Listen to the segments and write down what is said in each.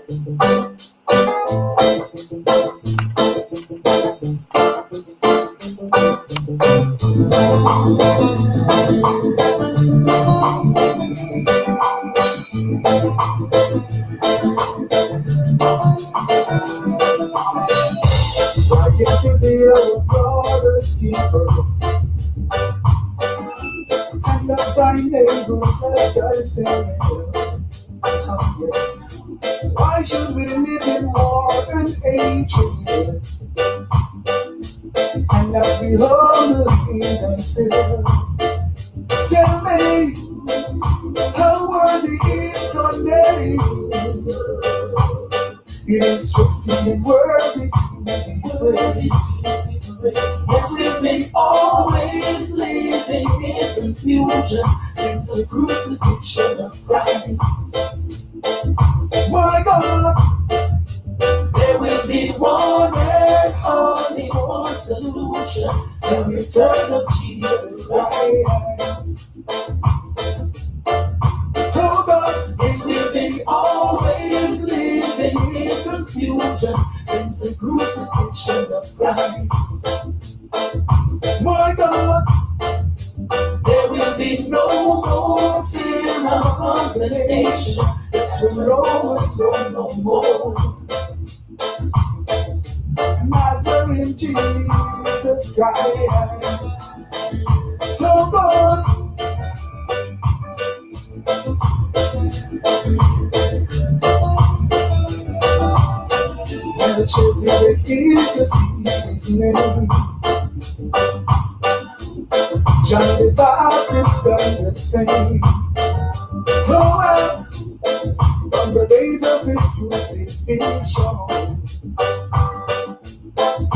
Why can't we be our brother's keepers and love thy neighbors as thyself? Oh, yes. Why should we live in war and hatred and not be humble in ourselves? Tell me, how worthy is your name? It is trusting and worthy to be praised. Yes, we've been always living in confusion since the crucifixion of Christ. My God, There will be one and only one solution, the return of Jesus Christ. oh God, Yes, we've been always living in confusion since the crucifixion of Christ. my God, There will be no more fear of condemnation. This will know us no more. Nazarene Jesus Christ, oh God, when the children begin to see his name, John the Baptist done the same. Oh, well, from the days of his crucifixion,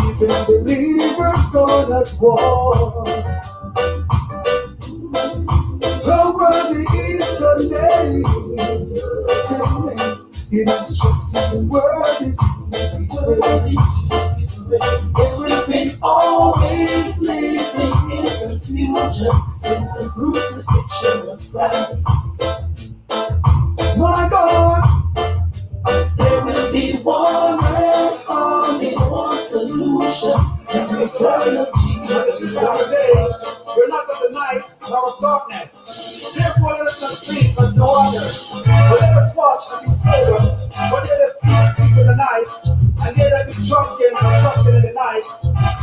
even believers gone at war. How worthy is the name? Tell me, it is just worthy to be praised. Yes, we've been always living in confusion since the crucifixion of Christ. My God, There will be one and only one solution, the return of Jesus Christ. we're not of the night nor of darkness. Therefore, let us not sleep as no others, but let us watch and be sober. For they that sleep in the night, and they that be drunken in the night.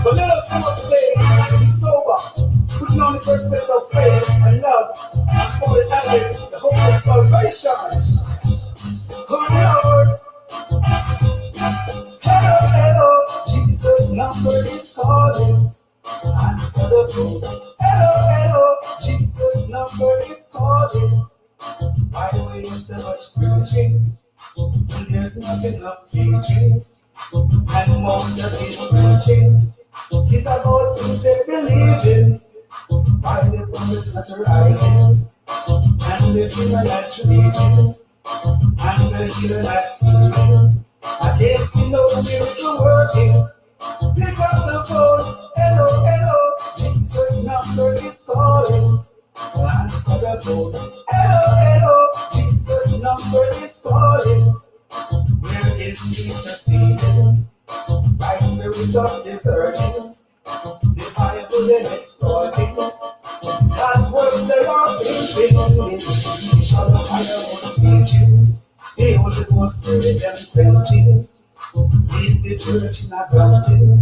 But let us do what today and be sober, putting on the breastplate of faith and love, and for the helmet, the hope of salvation. Oh Lord, hello, hello, Jesus' number is calling. Answer the phone. Hello, hello, Jesus' number is calling. By the way, there's so much preaching, and there's not enough teaching. And most of this preaching is about things they believe in. By the promise not rising, and living a life religion, and the healer not healing. I guess you know the miracle working. Pick up the phone. Hello, hello, Jesus' number is calling. Answer the phone. Hello, hello, Jesus' number is calling. Where is interceding? By spirit of discerning, the Bible then exploiting. God's words they are thinking. We shall not hire on teaching. The Holy Ghost Spirit them quenching. Lead the church in a grounding.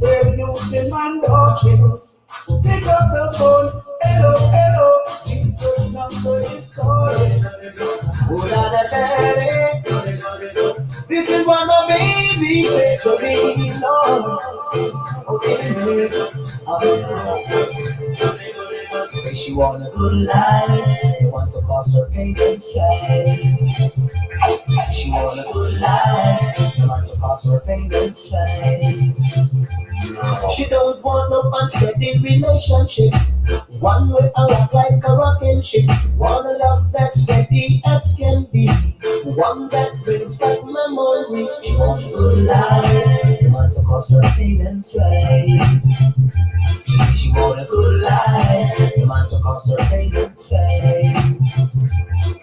They're using man doctrines. Pick up the phone. Hello, hello, Jesus' number is calling. This is what my baby said to me, Lord. She says she want a good life, they want to cause her parents lives. She want a good life, they want to cause her parents lives. She don't want no unsteady relationship, one way I walk like a rocking ship. Want a love that's steady as can be, one that brings back memory. She want a good life, they want to cause her parents lives. She says she want a good life, the man to cause her parents' fame.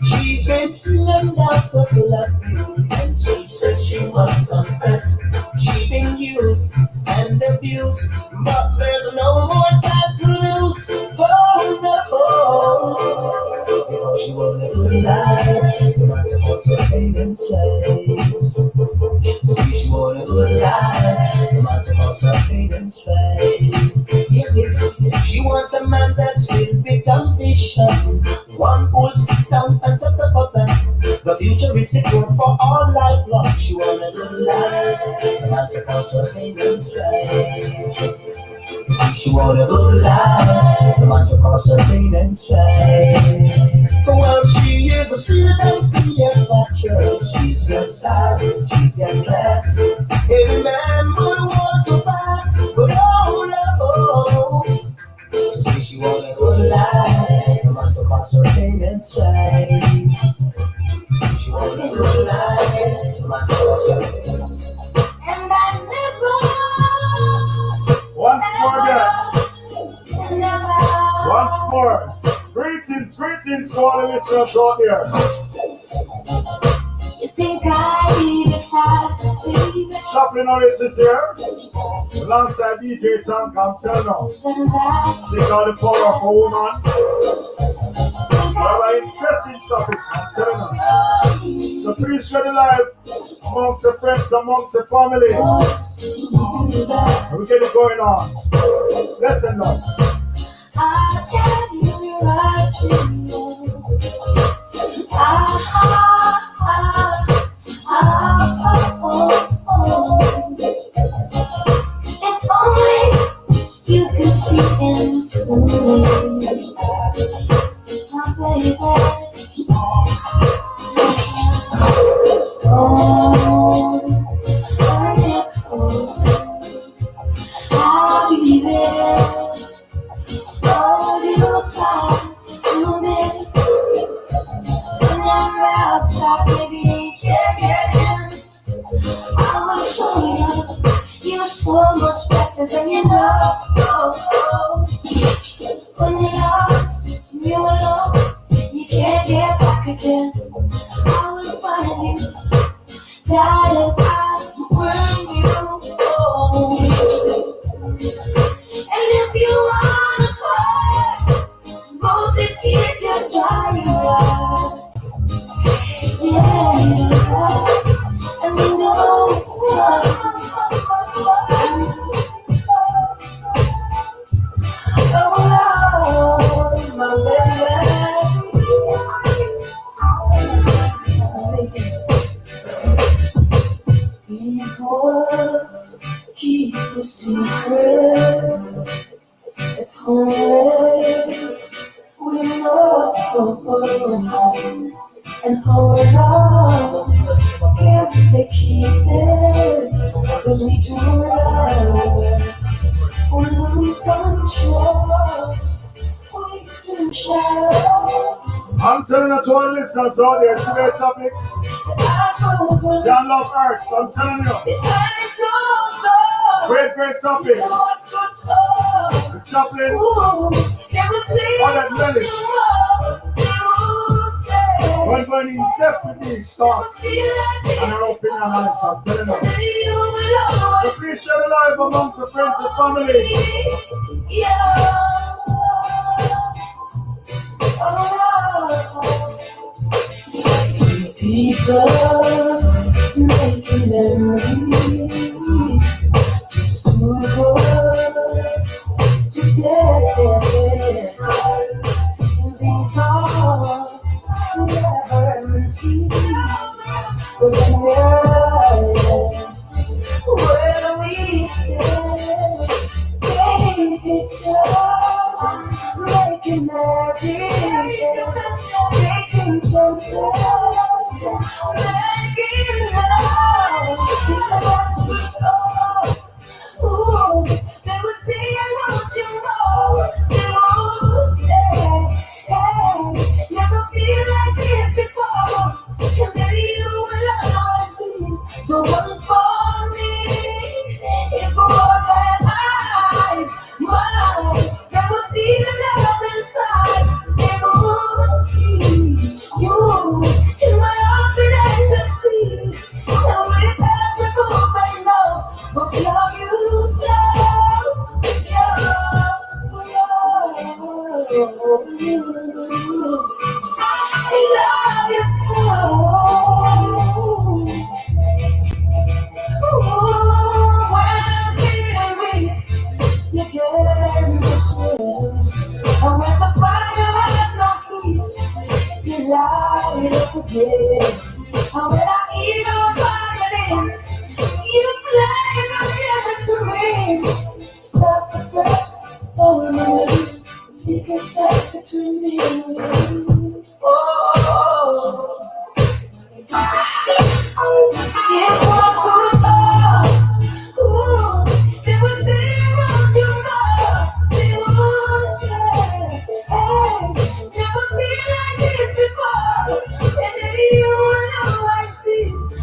She's drinking and out of love, and she said she must confess she been used and abused, but there's no more time to lose. Oh no, because she wanted a good life, the man that was her favorite slave. To see she wanted a good life, the man that was her favorite slave. Yes, she wants a man that's filled with ambition, one who'll sit down and set up a plan. The future is secure for all life long. She want a good life, the man that was her favorite slave. You see, she want a good life, the man to cause her pain and strife. Well, she is a sweet and Cleopatra. She's got style, she's got class. Every man would want to pass, but oh no. You see, she want a good life, the man to cause her pain and strife. She want a good life, the man to cause her pain. And I never. Once more, girl. Once more. Greetings to all the listeners out there. You think I decided, baby? Chaplain Orange is here. Alongside DJ Tank, I'm telling you. She got the power of a woman. We have an interesting topic, I'm telling you. So please share the live amongst your friends, amongst your family. We get it going on. Listen now. I'll tell you right now. If only you could see into me, my baby. I'll be there. Hold you tight to me. When you're outside, baby, you can't get in. I will show you, you're so much better than you know. When you're lost, you're alone, you can't get back again. I will find you, darling, I will bring you home. And if you wanna cry, Moses here to dry your eyes. Yeah, and you know oh Lord, my baby. These words keep a secret. It's holy, we know, and our love can't they keep it, 'cause we two love, we lose control, we do share. I'm telling you to all the listeners out there, today's topic, Young Love Earth, I'm telling you. Great topic. The chaplain, all that knowledge. We're going in depth with these thoughts and our opinion on it, I'm telling you. So please share the live amongst the friends and family. People making memories, just too good to take. And these arms never empty, 'cause I'm where we stand. It's just making magic, taking chances, making love. Ooh, they will say I want you more. They will say, hey, never feel like this before. And maybe you will always be the one for me. If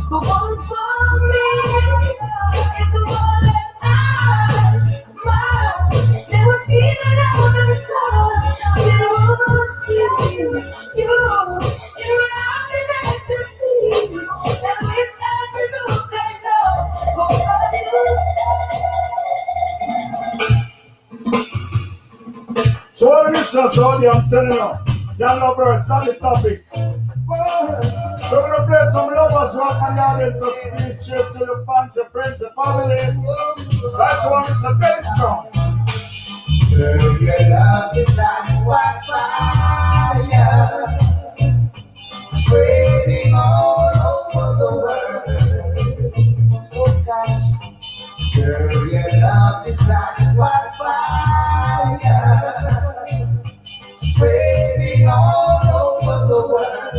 the one for me. If the one that I smile, they will see that I will never saw. You will see you around the ecstasy that with every move they know. Oh, what you say? So all the listeners out there, I'm telling you, young lovebirds, not the topic. So we're gonna play some lovers rock and the audience, so please share to your fans and friends and family. That's why it's a very strong. Girl, your love is like wildfire, spreading all over the world. Oh gosh, girl, your love is like wildfire, spreading all over the world.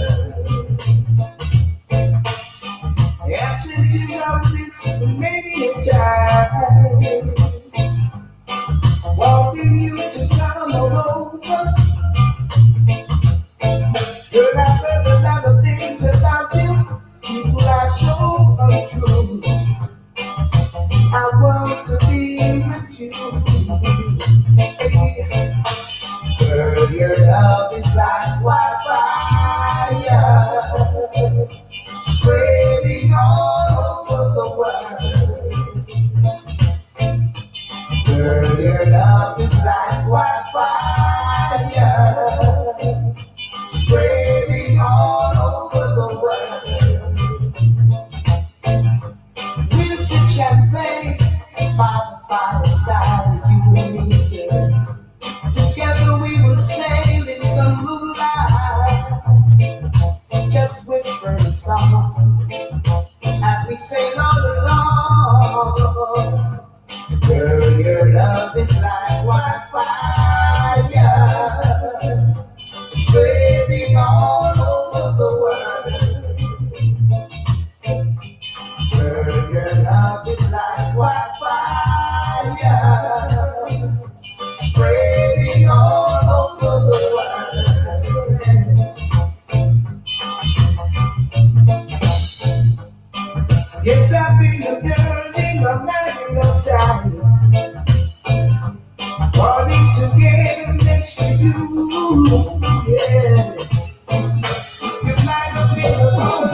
Answer to roses many a time, wanting you to come over. Girl, I've heard a lot of things about you, people are so untrue. I want to be with you, baby. Girl, your love is like wildfire, spreading all over the world. Girl, your love is like wildfire, spreading all over the world. We'll sip champagne by the fireside, you and me, girl. Together we will sail in the moonlight, just whispering a song as we sail all along. Girl, your love is like wildfire, spreading all over the world. Girl, your love is like wildfire, spreading all over the world. Yes, I've been a yearning a man of time, wanting to get next to you, yeah. You might have been alone.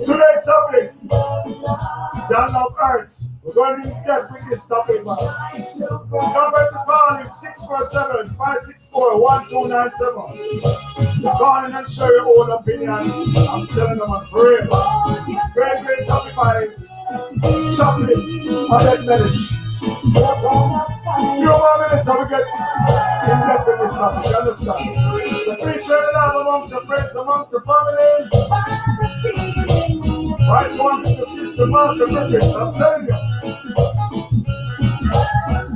Today's topic, Young Love Arts. We're going to get with this topic, man. Number to call him 647-564-1297. Call in and share your own opinion. I'm telling them I'm brave. Great topic by Chaplin, Alec Mellish. You know what I mean? So we get in depth with this topic, you understand? So please share it out amongst your friends, amongst your families. Vice one is your sister, master, records, I'm telling you.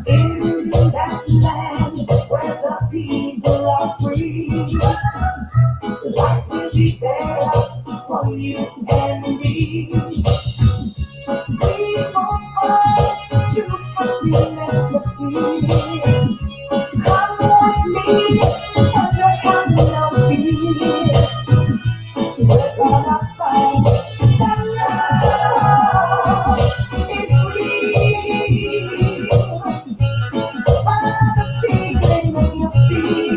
In that land where the people are free, life will be there for you and me. We will fight to fulfill necessity. Come with me and let us know be. We're gonna find that love is real. What the feeling that you feel.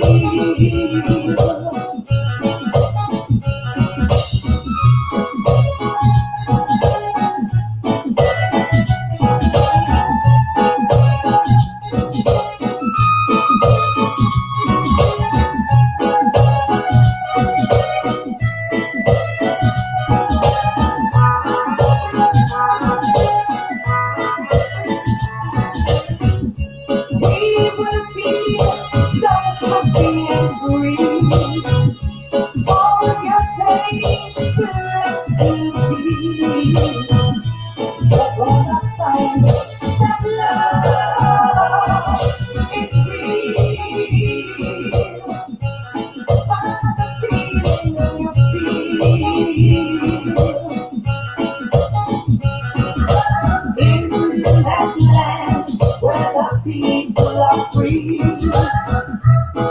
people are free,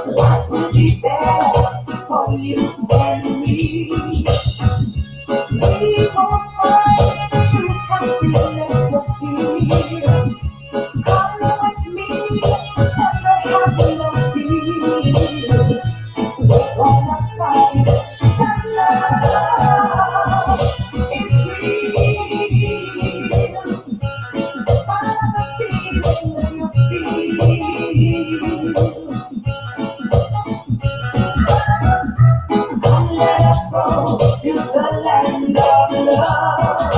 life will be better for you and me. We will find true happiness of fear. Come with me and the happiness feel. We're gonna find that love is real. Find the feeling you feel. Come let us go to the land of love.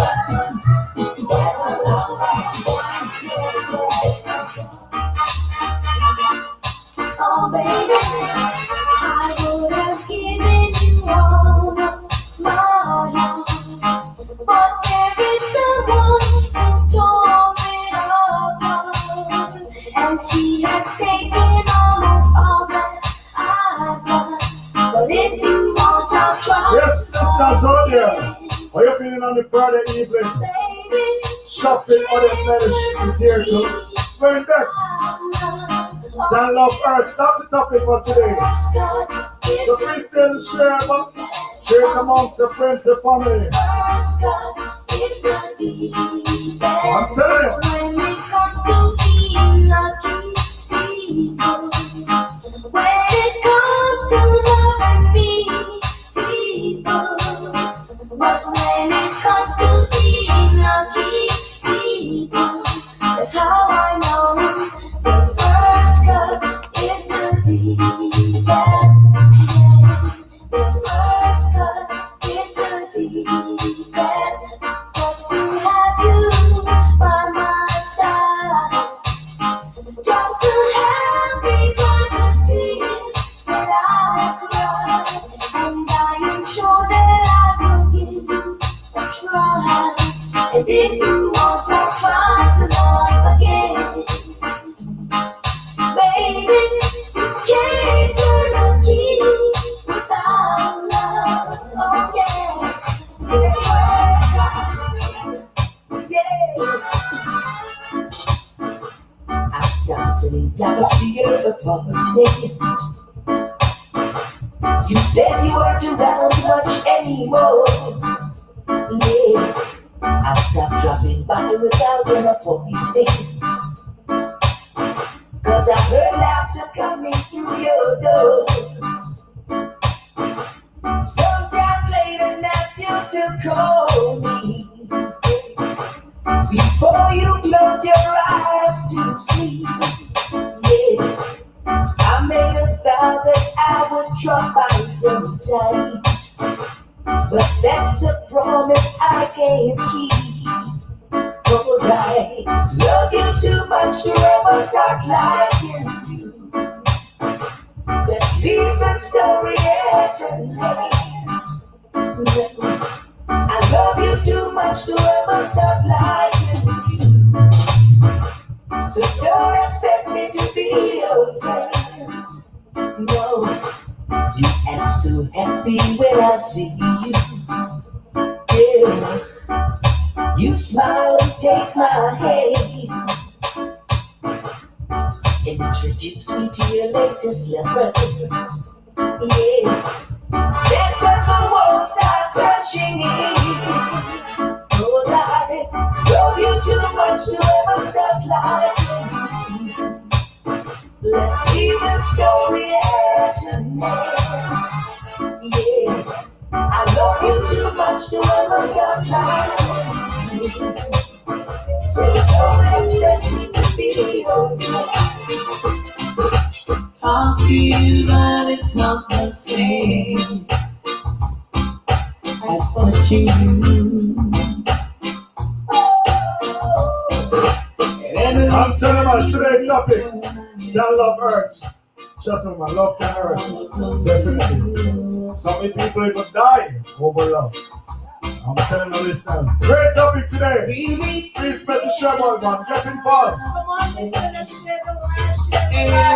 Where the love shines so bright. Oh baby, I would have given you all my heart, but there is someone who tore it all apart, and she has taken almost all that I've got. But if you want, I'll try. Yes, that's out there. How you feeling on the Friday evening? Baby, Shopping or the fetish is here too. Going back. Dan Love Earth, that's the topic for today. So please tell the share amongst your friends and family. I'm telling you. When it comes to being lucky people, when it comes to loving people, but when it comes to being lucky people, that's how I know the first cut is the deepest. Yeah. The first cut is the deepest. Just to have you by my side, just to have me dry the tears that I cry, and I am sure that I will give you a try. And if you want, I'll try to love again. Baby, you can't turn a key without love. Oh yeah, it's first time. Yeah. I stopped sitting flowers to your apartment. You said you weren't around much anymore. Yeah. I stopped dropping by without an appointment, 'cause I heard laughter coming through your door. Sometimes late at night you still call me, before you close your eyes to sleep. Yeah, I made a vow that I would drop by sometimes, but that's a promise I can't keep. 'Cause I love you too much to ever start liking you. Let's leave the story here tonight. I love you too much to ever stop liking you. So don't expect me to be your friend. No, you act so happy when I see you. Yeah. You smile and take my hand, introduce me to your latest lover. Yeah, that's when the world starts rushing in. 'Cause I love you too much to ever stop liking you. Let's leave the story here tonight. Yeah, I love you too much to ever stop liking you. So don't expect me to be okay. Talk to you, but it's not the same as what you do. I'm telling you, today's topic, Dan Love Earth. Just my love can hurt. Definitely. So many people even die over love. I'm telling you, listeners. Great topic today. Please bet your share one, man. Get involved. And it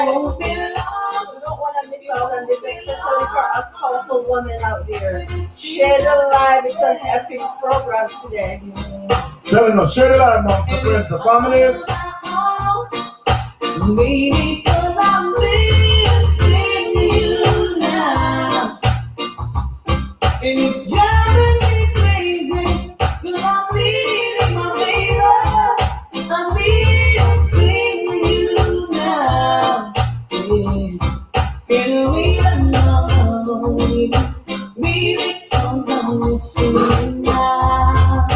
won't be long. We don't want to miss out on this, especially for us powerful women out there. Share the live. It's a happy program today. Telling us, share the live, man. So friends and families. Maybe 'cause I'm missing you now, and it's driving me crazy. 'Cause I'm needing my baby. I'm missing you now. Yeah. Can we know? Maybe 'cause I'm missing you now.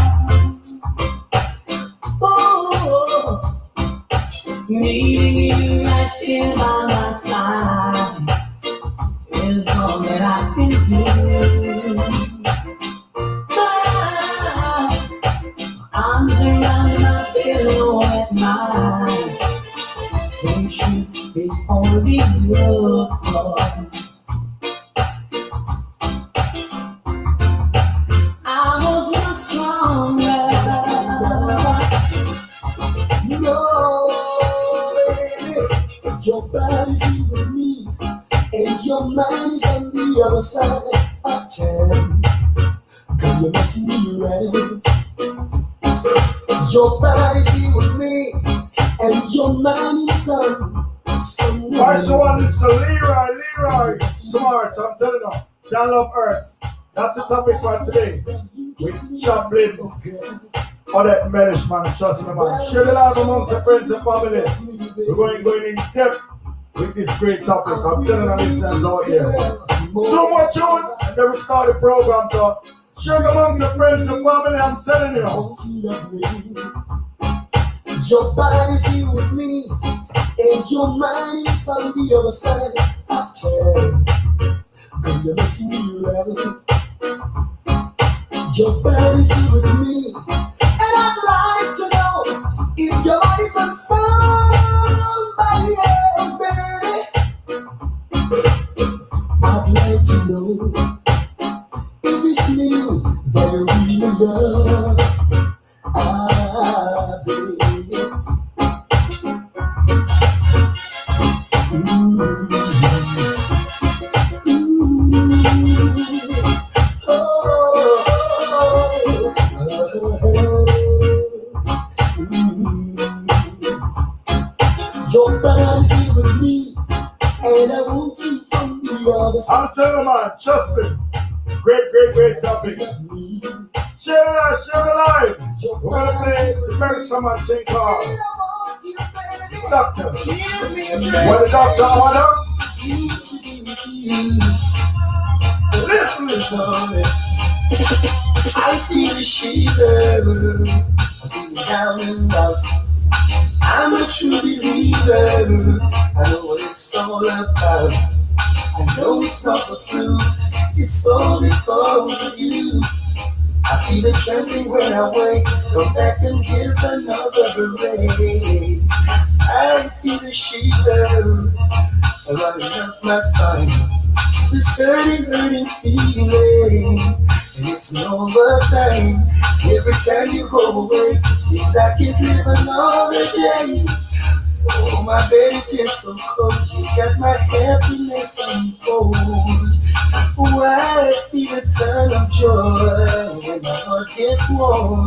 Oh, meeting you right here by my side is all that I can do. Arms around my pillow at night. Can't you be only you? I was much stronger. No, baby, your body's here with me, and your mind is on the other side of town. Girl, you're messing me around. Your body's here with me, and your mind is on somewhere. Alright, so on this, so Leroy, smart, I'm telling you, that love hurts. That's the topic for today. With Chaplin, Odette Mellish, man, trust me, man. Share the love amongst the friends and family. We're going in depth with this great topic. I'm telling our listeners out there. Two more tune, and then we start the program, so share it amongst the friends and family, I'm telling you. Your body's here with me, and your mind is on the other side of town. Girl, you're messing me around. Your body's here with me, and I'd like to know if your body's on somebody else, baby. I'd like to know if it's me that you really love. Baby. Your body's here with me, and I want you from the other side. I'm telling you, man, trust me. Great topic. Share the live. We're gonna play the very summer thing called Doctor. What the doctor order? Listen. I feel a shiver, I'm feeling down and out. I'm a true believer, I know what it's all about. I know it's not the flu, it's all because of you. I feel it trembling when I wake, come back and give another raise. I feel a shiver running up my spine, this hurting feeling, and it's no time. Every time you go away, seems I can't live another day. Oh, my bed is just so cold, you got my happiness on hold. Oh, I feel a ton of joy when my heart gets warm,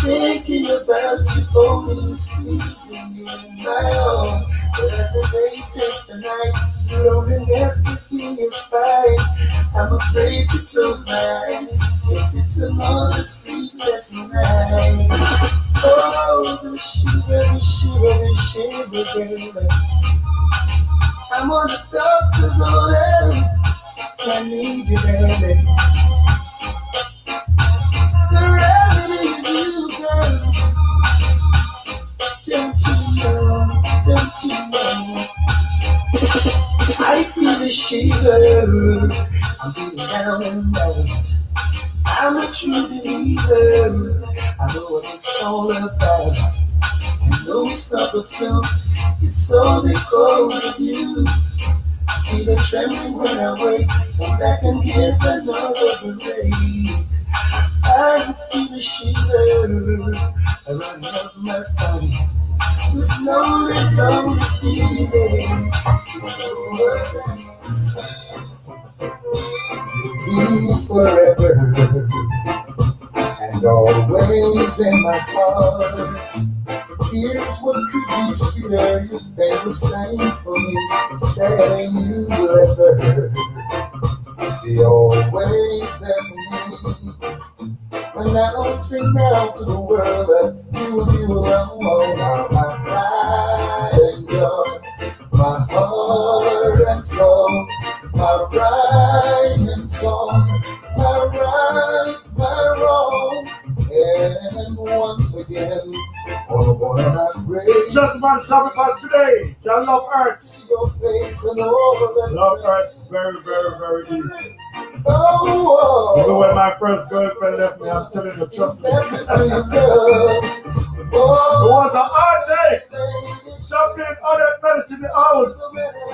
thinking about you, holding, squeezing you in my arms. But as the day turns to night, loneliness gives me a fight. I'm afraid to close my eyes, yes, it's another sleepless night. Oh, the shiver, baby. I'm on the doctor's order, I need you, baby. The remedy is you, girl. Don't you know? I feel the shiver, I'm feeling down and out. I'm a true believer, I know what it's all about. I know it's not the flu, it's all because of you. I feel it trembling when I wake, come back and give another break. I feel the shiver running up my spine, this lonely feeling. Be forever and always in my heart. Here's what could be sweeter if they were saying for me, saying you ever the always there for me. And I don't sing now to the world that you and you alone are my pride and joy, my heart and soul, my right and song, my right, my wrong. And once again, all of my praise. Just one topic for today. Your love hurts. Your face and all that. Love hurts very, very, very deep. Oh, Even when my first girlfriend left me, I'm telling you, trust me. It was a hard day. Shopping other medicine in the house.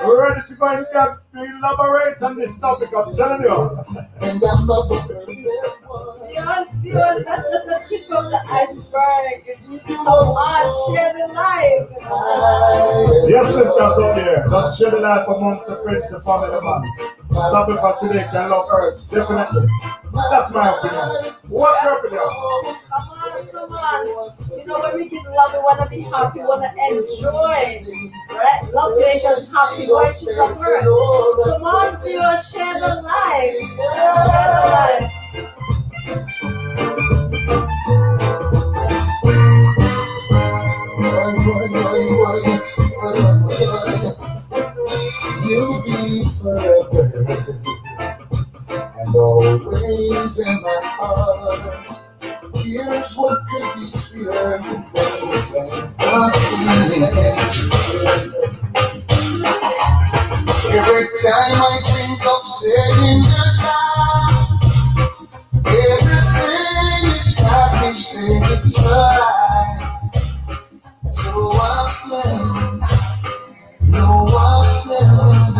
We're ready to go and get to elaborate on this topic. I'm telling you. Viewers, that's just a tip of the iceberg. Come on, share the life. Yes, sisters out there. Just share the life amongst the friends and family, man. Something for today can love hurts, definitely. That's my opinion. What's your opinion? Come on. You know, when we give love, we want to be happy, we want to enjoy. Right? Love makes us happy. Why should love hurt? Come on, viewers, share the life. Share the life. You'll be forever and always in my heart. Here's what could be sweeter than things every time I think of saying goodbye, everything inside me says goodbye. So I plan. No one can,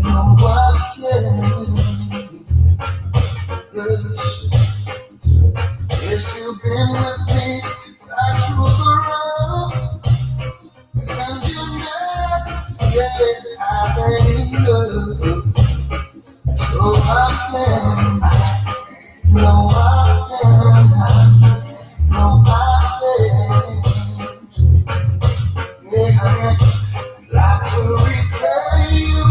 no one can. Yes, you've been with me right through the rough, and you never said I've been enough. So I can, no I can, no I can. Yeah. Like to repay you,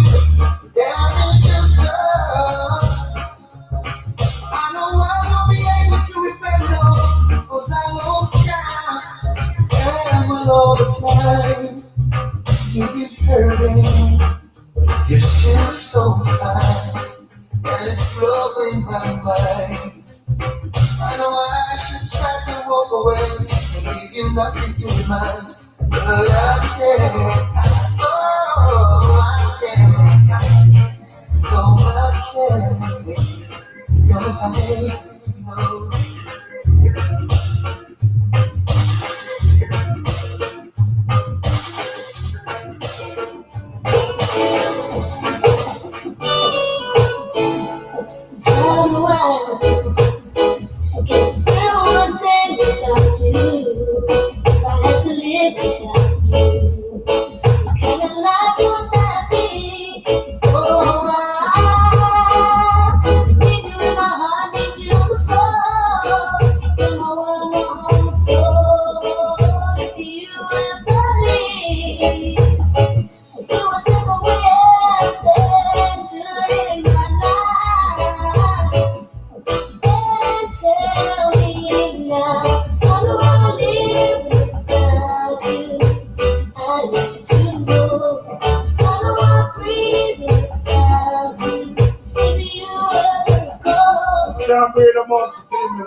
damages done. I know I won't be able to repay no, 'cause I lost count. And with all the time you be hurting, you're still so fine, and it's blowing my mind. I know I should try to walk away and leave you nothing to remind, but I can't. Oh, I can't. No, I can't. No, I no.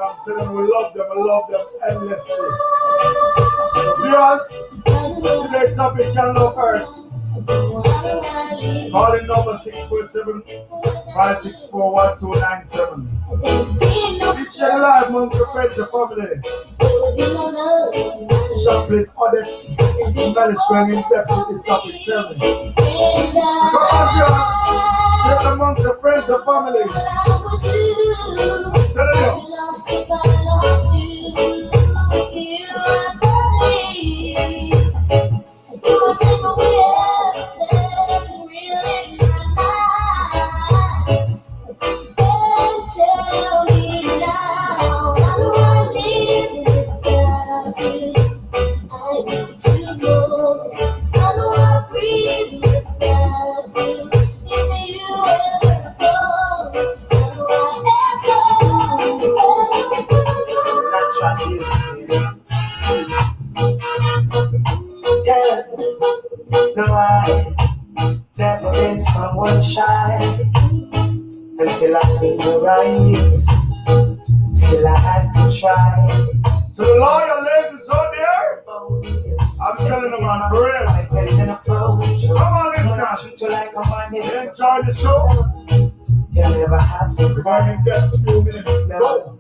I'm telling you, we love them endlessly. Viewers, today's topic can love hurts. Calling number 647-564-1297. Share live amongst your friends and family. Shopping audits, management in depth with this topic, tell me. So come on, viewers, share amongst your friends and families. Tell them. If I lost you, I believe you would take away everything real in my life. And tell me now, how do I live without you? I No, I never been someone shy until I seen your eyes. Still I had to try. To the loyal ladies out there, I'm telling them I'm for real. Come on, listeners. Enjoy the show. You'll never have to Goodbye, cry. you get a few minutes. Go.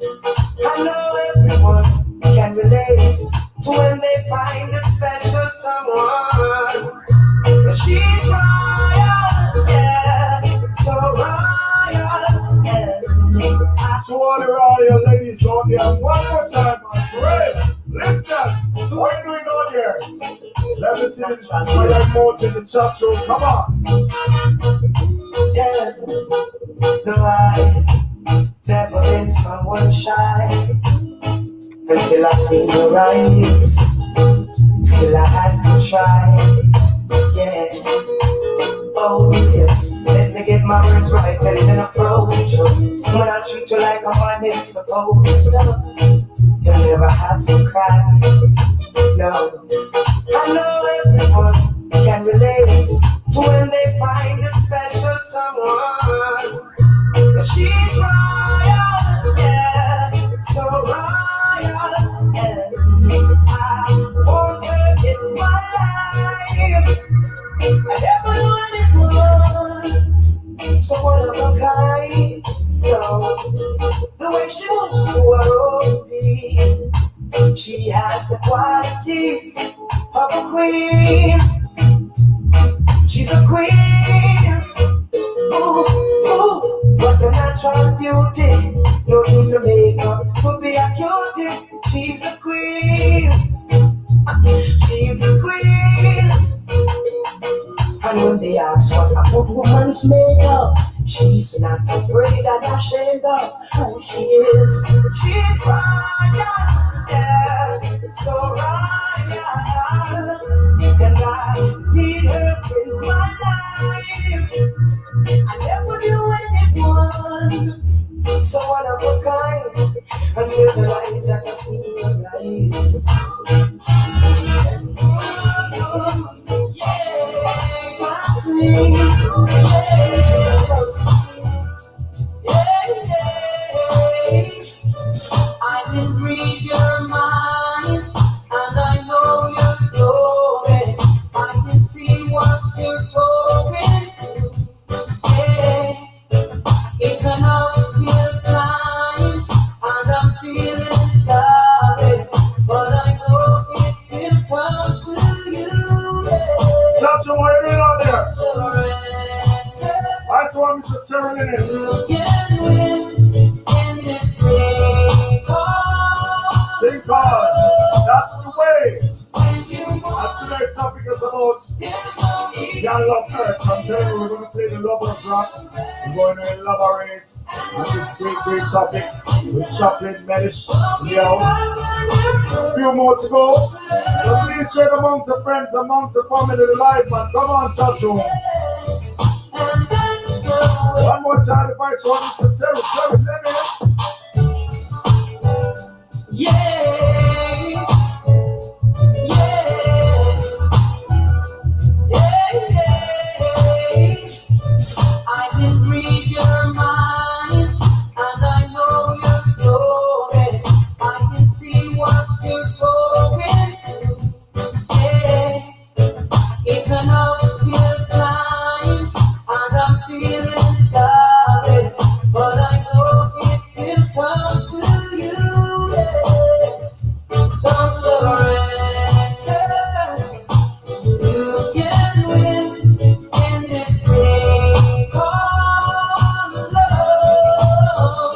I know everyone can relate to when they find a special someone. But she's royal, yeah, so royal, yeah. To all the royal ladies out there, one more time, man. For real. Listeners, what are you doing out here? Let me see this fire emote in the chat room. Come on. No, I never been someone shy until I seen your eyes. Still I had to try, yeah. Oh yes, let me get my words right, tell it in approach. When I treat you like a man is supposed to, you'll never have to cry. No, I know everyone can relate to when they find a special someone. But she's royal, yeah, so royal, yeah. I want her in my life. I never knew anyone so one of a kind. No, the way she moves to her own beat, she has the qualities of a queen. She's a queen. Ooh, ooh, what a natural beauty. No need to make up to be a cutie. She's a queen. She's a queen. And when they ask what a good woman's made of, she's not afraid and ashamed of who she is. She's royal, yeah, so royal. And I need her in my life. I never knew anyone so one of a kind until the light that I see in your eyes. My queen, so sweet. I can read your mind, and I know you're going. I can see what you're going through. Yeah, it's an uphill climb, and I'm feeling sorry, but I know it will come to you. Yeah. Shout to what you're doing out there. Surrender. I saw Mr. Terrell in it. You can win in this thing called Sing God. That's the way. when you And want. tonight's topic is about There's no need. Young Love Earth. I'm telling you, we're going to play the Lovers Rock. We're going to elaborate on this great topic with Chaplain Medish in the house. A few more to go. So please share amongst the friends, amongst the family, the life, man. Come on, touch room. And that's the way. One more time, the vice one, Mr. Terrell. Let me. Yeah. I can read your mind, and I know you're going. I can see what you're going through. Yeah, it's an uphill climb, and I'm feeling sorry, but I know it will come to you. Yeah. Don't surrender. You can win in this thing called love.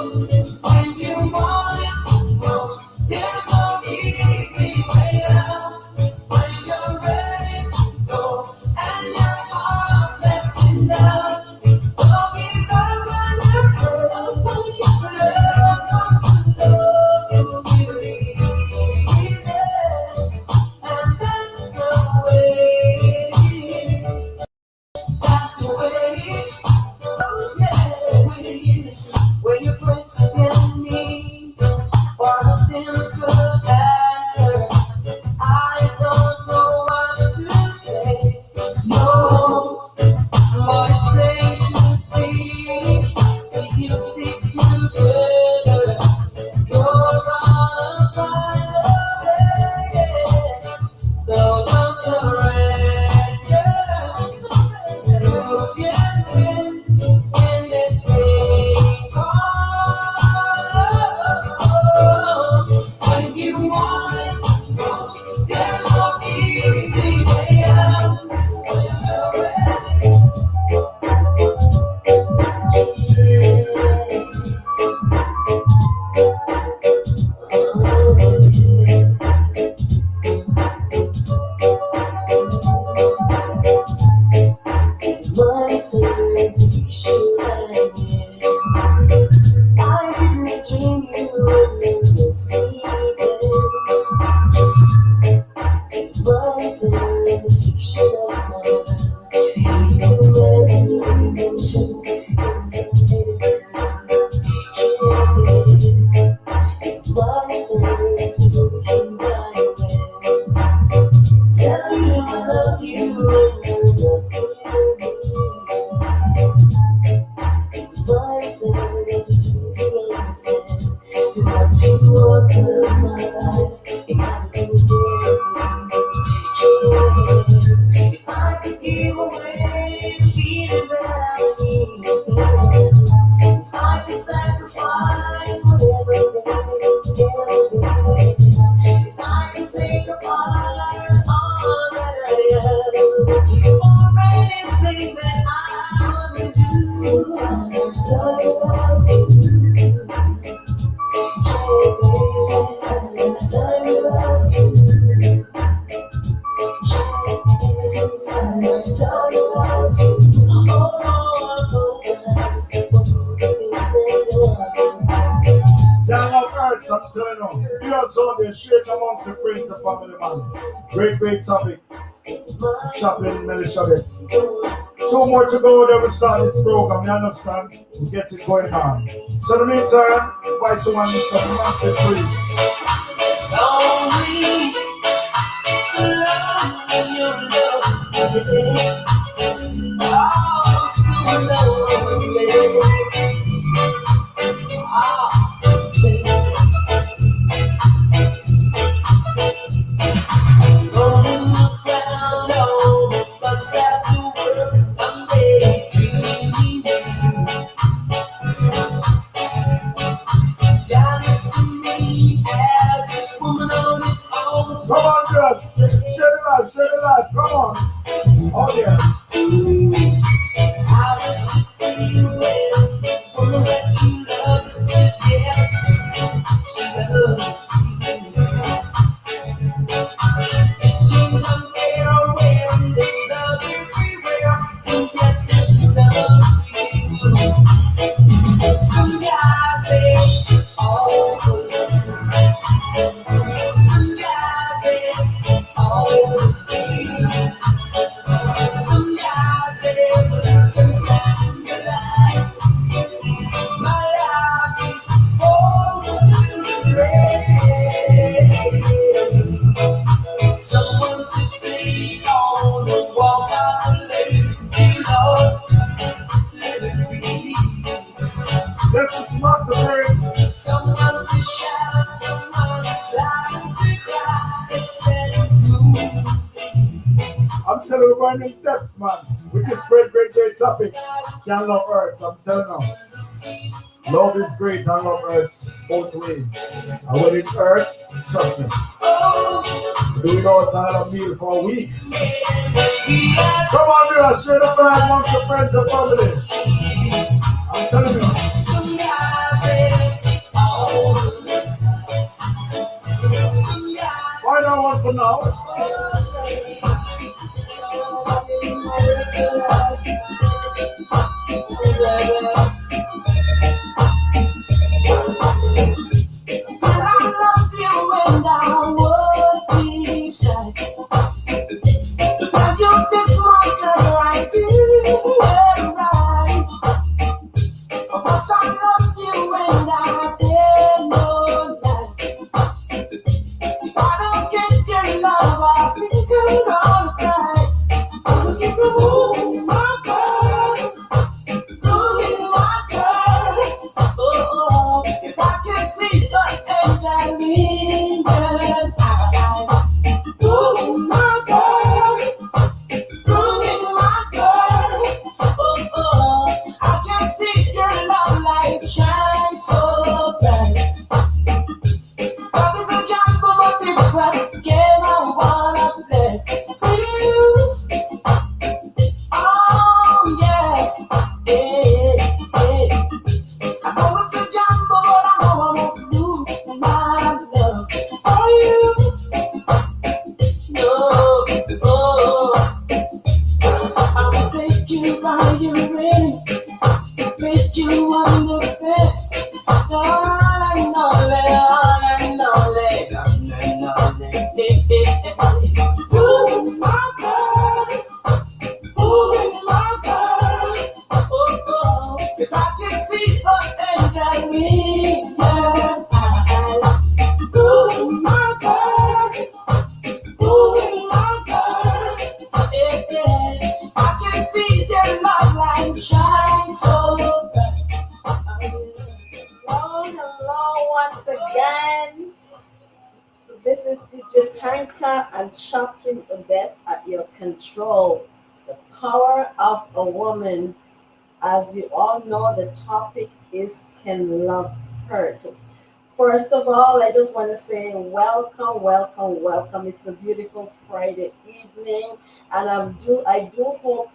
When you want it most, there's no easy way out. When you're ready to go and your heart's letting down, don't give up on your girl. Love comes to love, you'll believe it. And that's the way. That's the way it is. Oh, yes, the way it is. When you press in me for a simple answer, I don't know what to say. No, dream away, feeling that I can sacrifice whatever if I can take apart all that I am for anything that I would do. Sometimes I tell you about you. Sometimes I tell you about you. Sometimes I tell you about you. Young Love Earth, I'm telling you. You also there straight amongst the friends and family, man. Great topic. Chaplain Melchizedek. 2 more to go, then we start this program. You understand? We get it going on. So in the meantime, invite someone to some massive praise. Only so long in your love today. Oh, so lonely. Rolling the ground on myself to work. I'm daydreaming. God looks to me as this woman on his own. Come on, girls. Share the light. Come on. Oh, yeah. How does it feel when the woman that you love says yes? She loves you. It seems unfair when there's love everywhere, and yet there's love with you. Some guys say, oh, so nice. Some guys say, oh, please. Some guys say, sometime your life, my life is almost filled with rain. Someone to take on and walk out the lane. You know, live free. This is lots of praise. Someone to shout, someone lying to cry and set through. I'm telling you, we're going in depths, man. With this great topic. Young Love Earth, I'm telling you. Love is great and love Earth both ways. And when it's Earth, trust me. Do we know it's had a meal for a week? Come on, girls, share the bag amongst your friends and family. I'm telling you. Why not one for now? power of a woman. As you all know, the topic is Can Love Hurt? First of all, I just want to say welcome, welcome, welcome. It's a beautiful Friday evening, and I do hope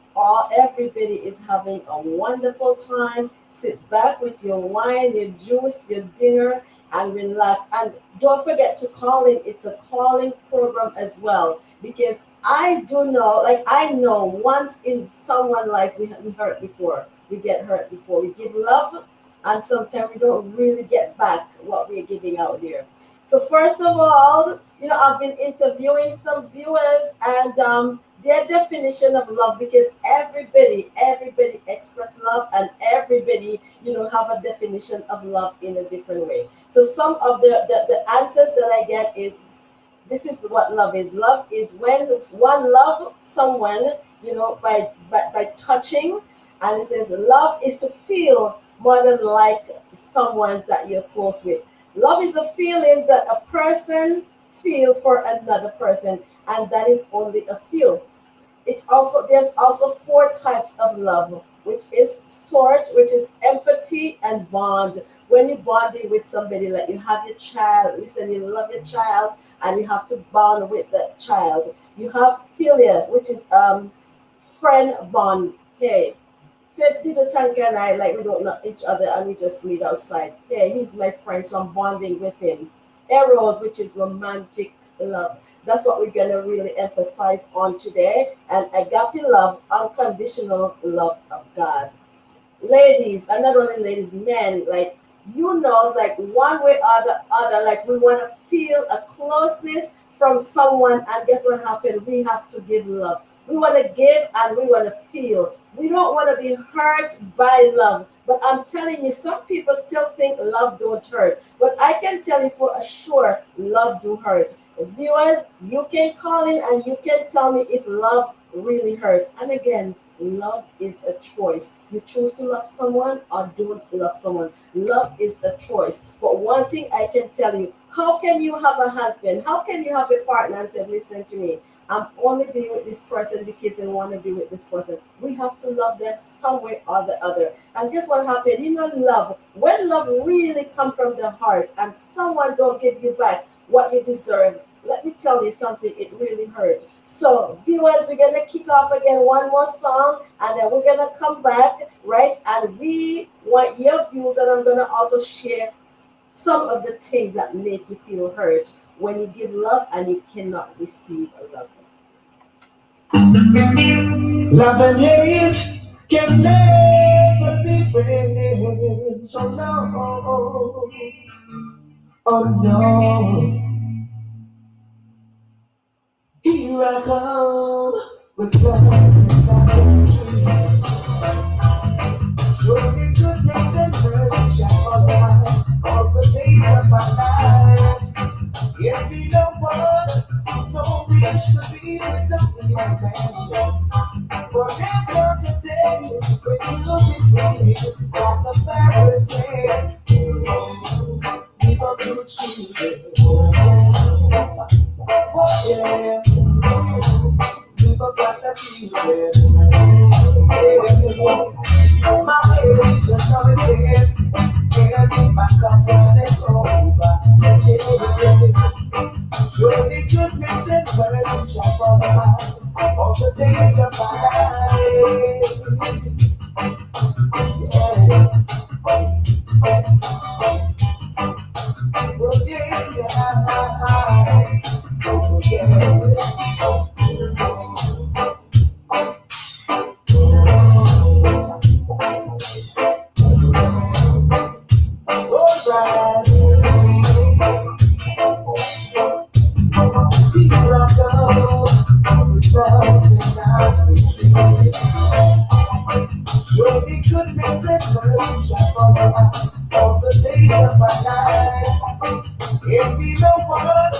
everybody is having a wonderful time. Sit back with your wine, your juice, your dinner, and relax. And don't forget to call in. It's a calling program as well, because I do know, like I know, once in someone's life we hurt before. We get hurt before. We give love, and sometimes we don't really get back what we're giving out there. So first of all, I've been interviewing some viewers, and their definition of love, because everybody express love, and everybody have a definition of love in a different way. So some of the answers that I get is, this is what love is. Love is when one love someone, by touching, and it says love is to feel more than like someone that you're close with. Love is the feelings that a person feel for another person, and that is only a few. There's also four types of love, which is storage, which is empathy, and bond. When you're bonding with somebody, like you have your child, listen, you love your child, and you have to bond with that child. You have philia, which is friend bond. Hey, said little Tanka and I, like we don't know each other and we just meet outside. Yeah, he's my friend, so I'm bonding with him. Eros, which is romantic love. That's what we're going to really emphasize on today. And agape love, unconditional love of God. Ladies, and not only ladies, men, like, like one way or the other, like we want to feel a closeness from someone, and guess what happened? We have to give love. We want to give and we want to feel. We don't want to be hurt by love. But I'm telling you, some people still think love don't hurt. But I can tell you for sure, love do hurt. Viewers, you can call in and you can tell me if love really hurts. And again, love is a choice. You choose to love someone or don't love someone. Love is a choice. But one thing I can tell you, how can you have a husband? How can you have a partner and say, listen to me, I'm only being with this person because I want to be with this person? We have to love them some way or the other. And guess what happened? Love, when love really comes from the heart and someone don't give you back what you deserve, let me tell you something, it really hurts. So viewers, we're going to kick off again one more song, and then we're going to come back, right? And we want your views, and I'm going to also share some of the things that make you feel hurt when you give love and you cannot receive a love. Love and hate can never be friends. Oh no, oh no. Here I come with love and love. Surely goodness and mercy shall follow us all the days of my life. If we don't want no wish to be with the evil man, forever the day when you'll be with like the Father said, keep up your children. Oh yeah, keep up your children. Yeah. My head is anointed, and my cup runneth over. Yeah. Surely goodness and mercy shall follow us all the days of my life. Yeah. Oh yeah. Oh yeah. Surely goodness and mercy shall follow us all the days of my life. If we don't want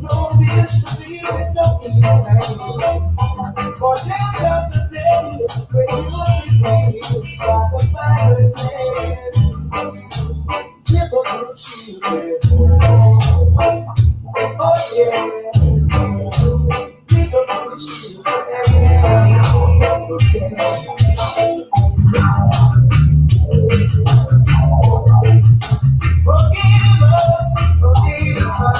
no wish to be with no evil man, for them come the day when you'll be pleased by the Father's hand. Live a good children. Oh yeah. Live a good children. Forgive her, forgive her.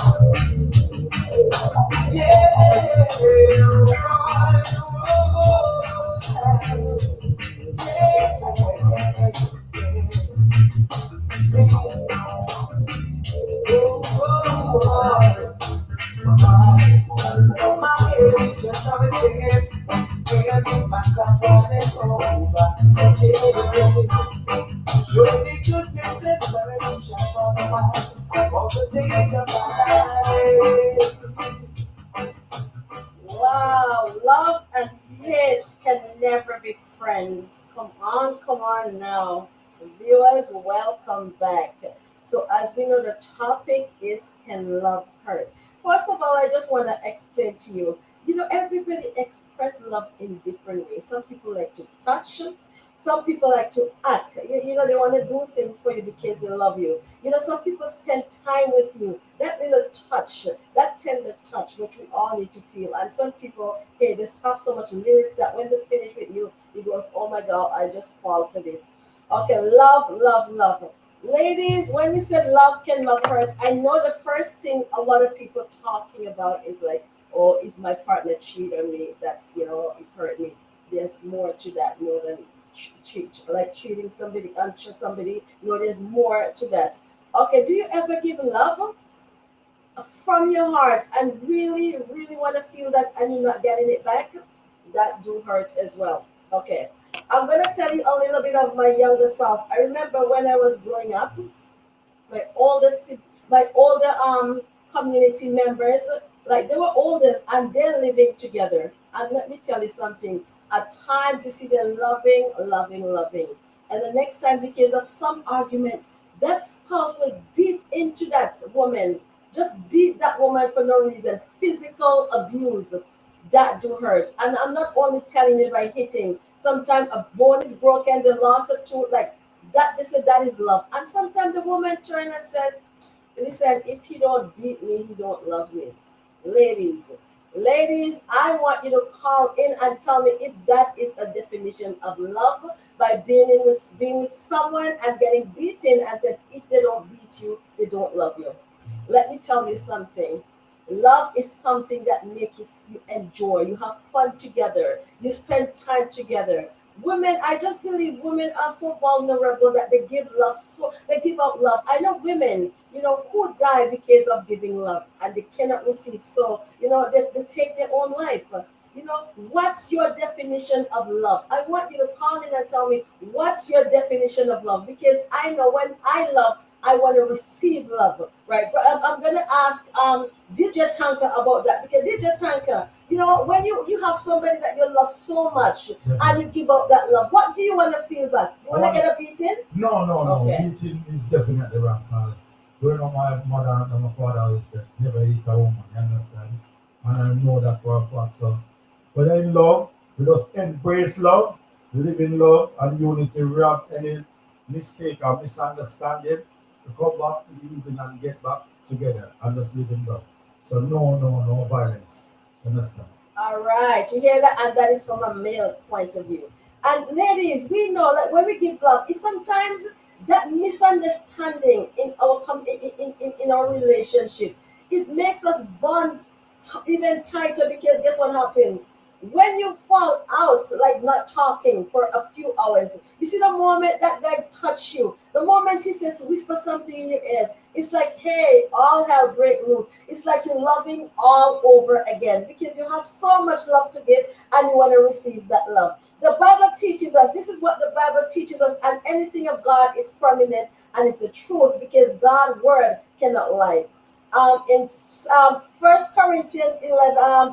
Surely goodness and mercy shall follow us all the days of our life. Wow, love and hate can never be friends. Come on now. Viewers, welcome back. So, as we know, the topic is can love hurt? First of all, I just want to explain to you, everybody express love in different ways. Some people like to touch, some people like to act. They want to do things for you because they love you. Some people spend time with you. That little touch, that tender touch, which we all need to feel. And some people, hey, they have so much lyrics that when they finish with you, it goes, oh my God, I just fall for this. Okay, love, love, love. Ladies, when we said love can love hurt, I know the first thing a lot of people talking about is like, oh, if my partner cheated on me, that's, it hurt me. There's more to that, more than like cheating somebody, untrust somebody. There's more to that. Okay, do you ever give love from your heart and really, really want to feel that and you're not getting it back? That do hurt as well. Okay, I'm gonna tell you a little bit of my younger self. I remember when I was growing up, my older community members, like they were older and they're living together. And let me tell you something. At times you see them loving, loving, loving. And the next time, because of some argument, that spouse will beat into that woman, just beat that woman for no reason. Physical abuse, that do hurt. And I'm not only telling you by hitting. Sometimes a bone is broken, they lost a tooth, like that. They say that is love. And sometimes the woman turns and says, listen, if he don't beat me, he don't love me. Ladies, ladies, I want you to call in and tell me if that is a definition of love by being with someone and getting beaten and said if they don't beat you, they don't love you. Let me tell you something. Love is something that makes you enjoy. You have fun together. You spend time together. Women, I just believe women are so vulnerable that they give out love. I know women, who die because of giving love and they cannot receive. So, they take their own life. What's your definition of love? I want you to call in and tell me what's your definition of love, because I know when I love, I want to receive love, right? But I'm going to ask DJ Tanka about that, because DJ Tanka, when you have somebody that you love so much and you give out that love, what do you want to feel back? You want to get a beating? No. Okay. Beating is definitely wrong, because growing up, my mother and my father always said, never hit a woman, you understand? And I know that for a fact. So, but in love, we just embrace love, live in love and unity, without any mistake or misunderstanding, to come back, live in and get back together and just live in love. So no violence. Understand? All right, you hear that? And that is from a male point of view. And ladies, we know that when we give love, it's sometimes that misunderstanding in our in our relationship. It makes us bond even tighter, because guess what happened? When you fall out, like not talking for a few hours, you see the moment that guy touch you, the moment he says, whisper something in your ears, it's like, hey, all hell break loose. It's like you're loving all over again, because you have so much love to give and you want to receive that love. The Bible teaches us, this is what the Bible teaches us, and anything of God is permanent and it's the truth, because God's word cannot lie. In 1 Corinthians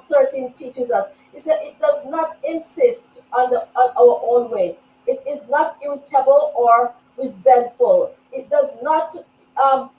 13 teaches us, it said it does not insist on our own way. It is not irritable or resentful. It does not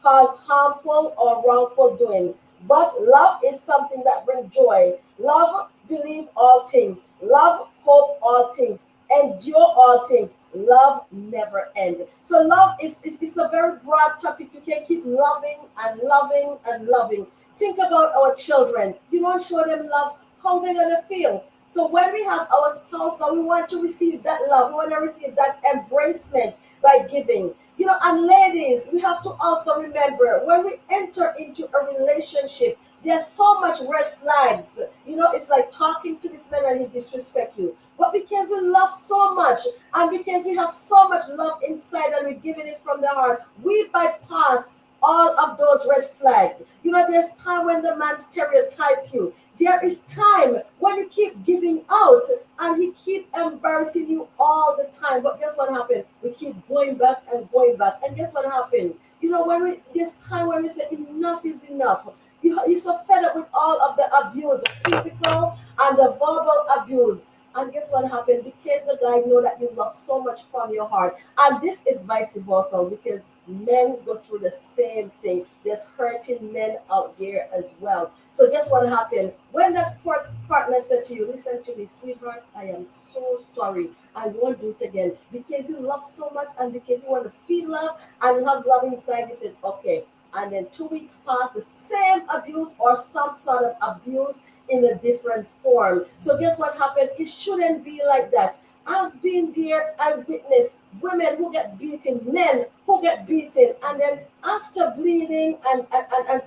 cause harmful or wrongful doing. But love is something that brings joy. Love believe all things. Love hope all things. Endure all things. Love never ends. So love is a very broad topic. You can keep loving and loving and loving. Think about our children. You don't show them love, how they're gonna feel. So when we have our spouse now, we want to receive that love. We want to receive that embracement by giving. And ladies, we have to also remember when we enter into a relationship, there's so much red flags. It's like talking to this man and he disrespect you. But because we love so much and because we have so much love inside and we're giving it from the heart, we bypass all of those red flags. There's time when the man stereotype you. There is time when you keep giving out and he keep embarrassing you all the time. But guess what happened? We keep going back and going back. And guess what happened? There's time when we say enough is enough. You're so fed up with all of the abuse, the physical and the verbal abuse. And guess what happened? Because the guy know that you love so much from your heart. And this is vice versa because men go through the same thing. There's hurting men out there as well. So guess what happened? When that partner said to you, listen to me, sweetheart, I am so sorry. I won't do it again. Because you love so much and because you want to feel love and you have love inside, you said, okay. And then 2 weeks pass, the same abuse or some sort of abuse in a different form. So guess what happened? It shouldn't be like that. I've been there and witnessed women who get beaten, men who get beaten, and then after bleeding and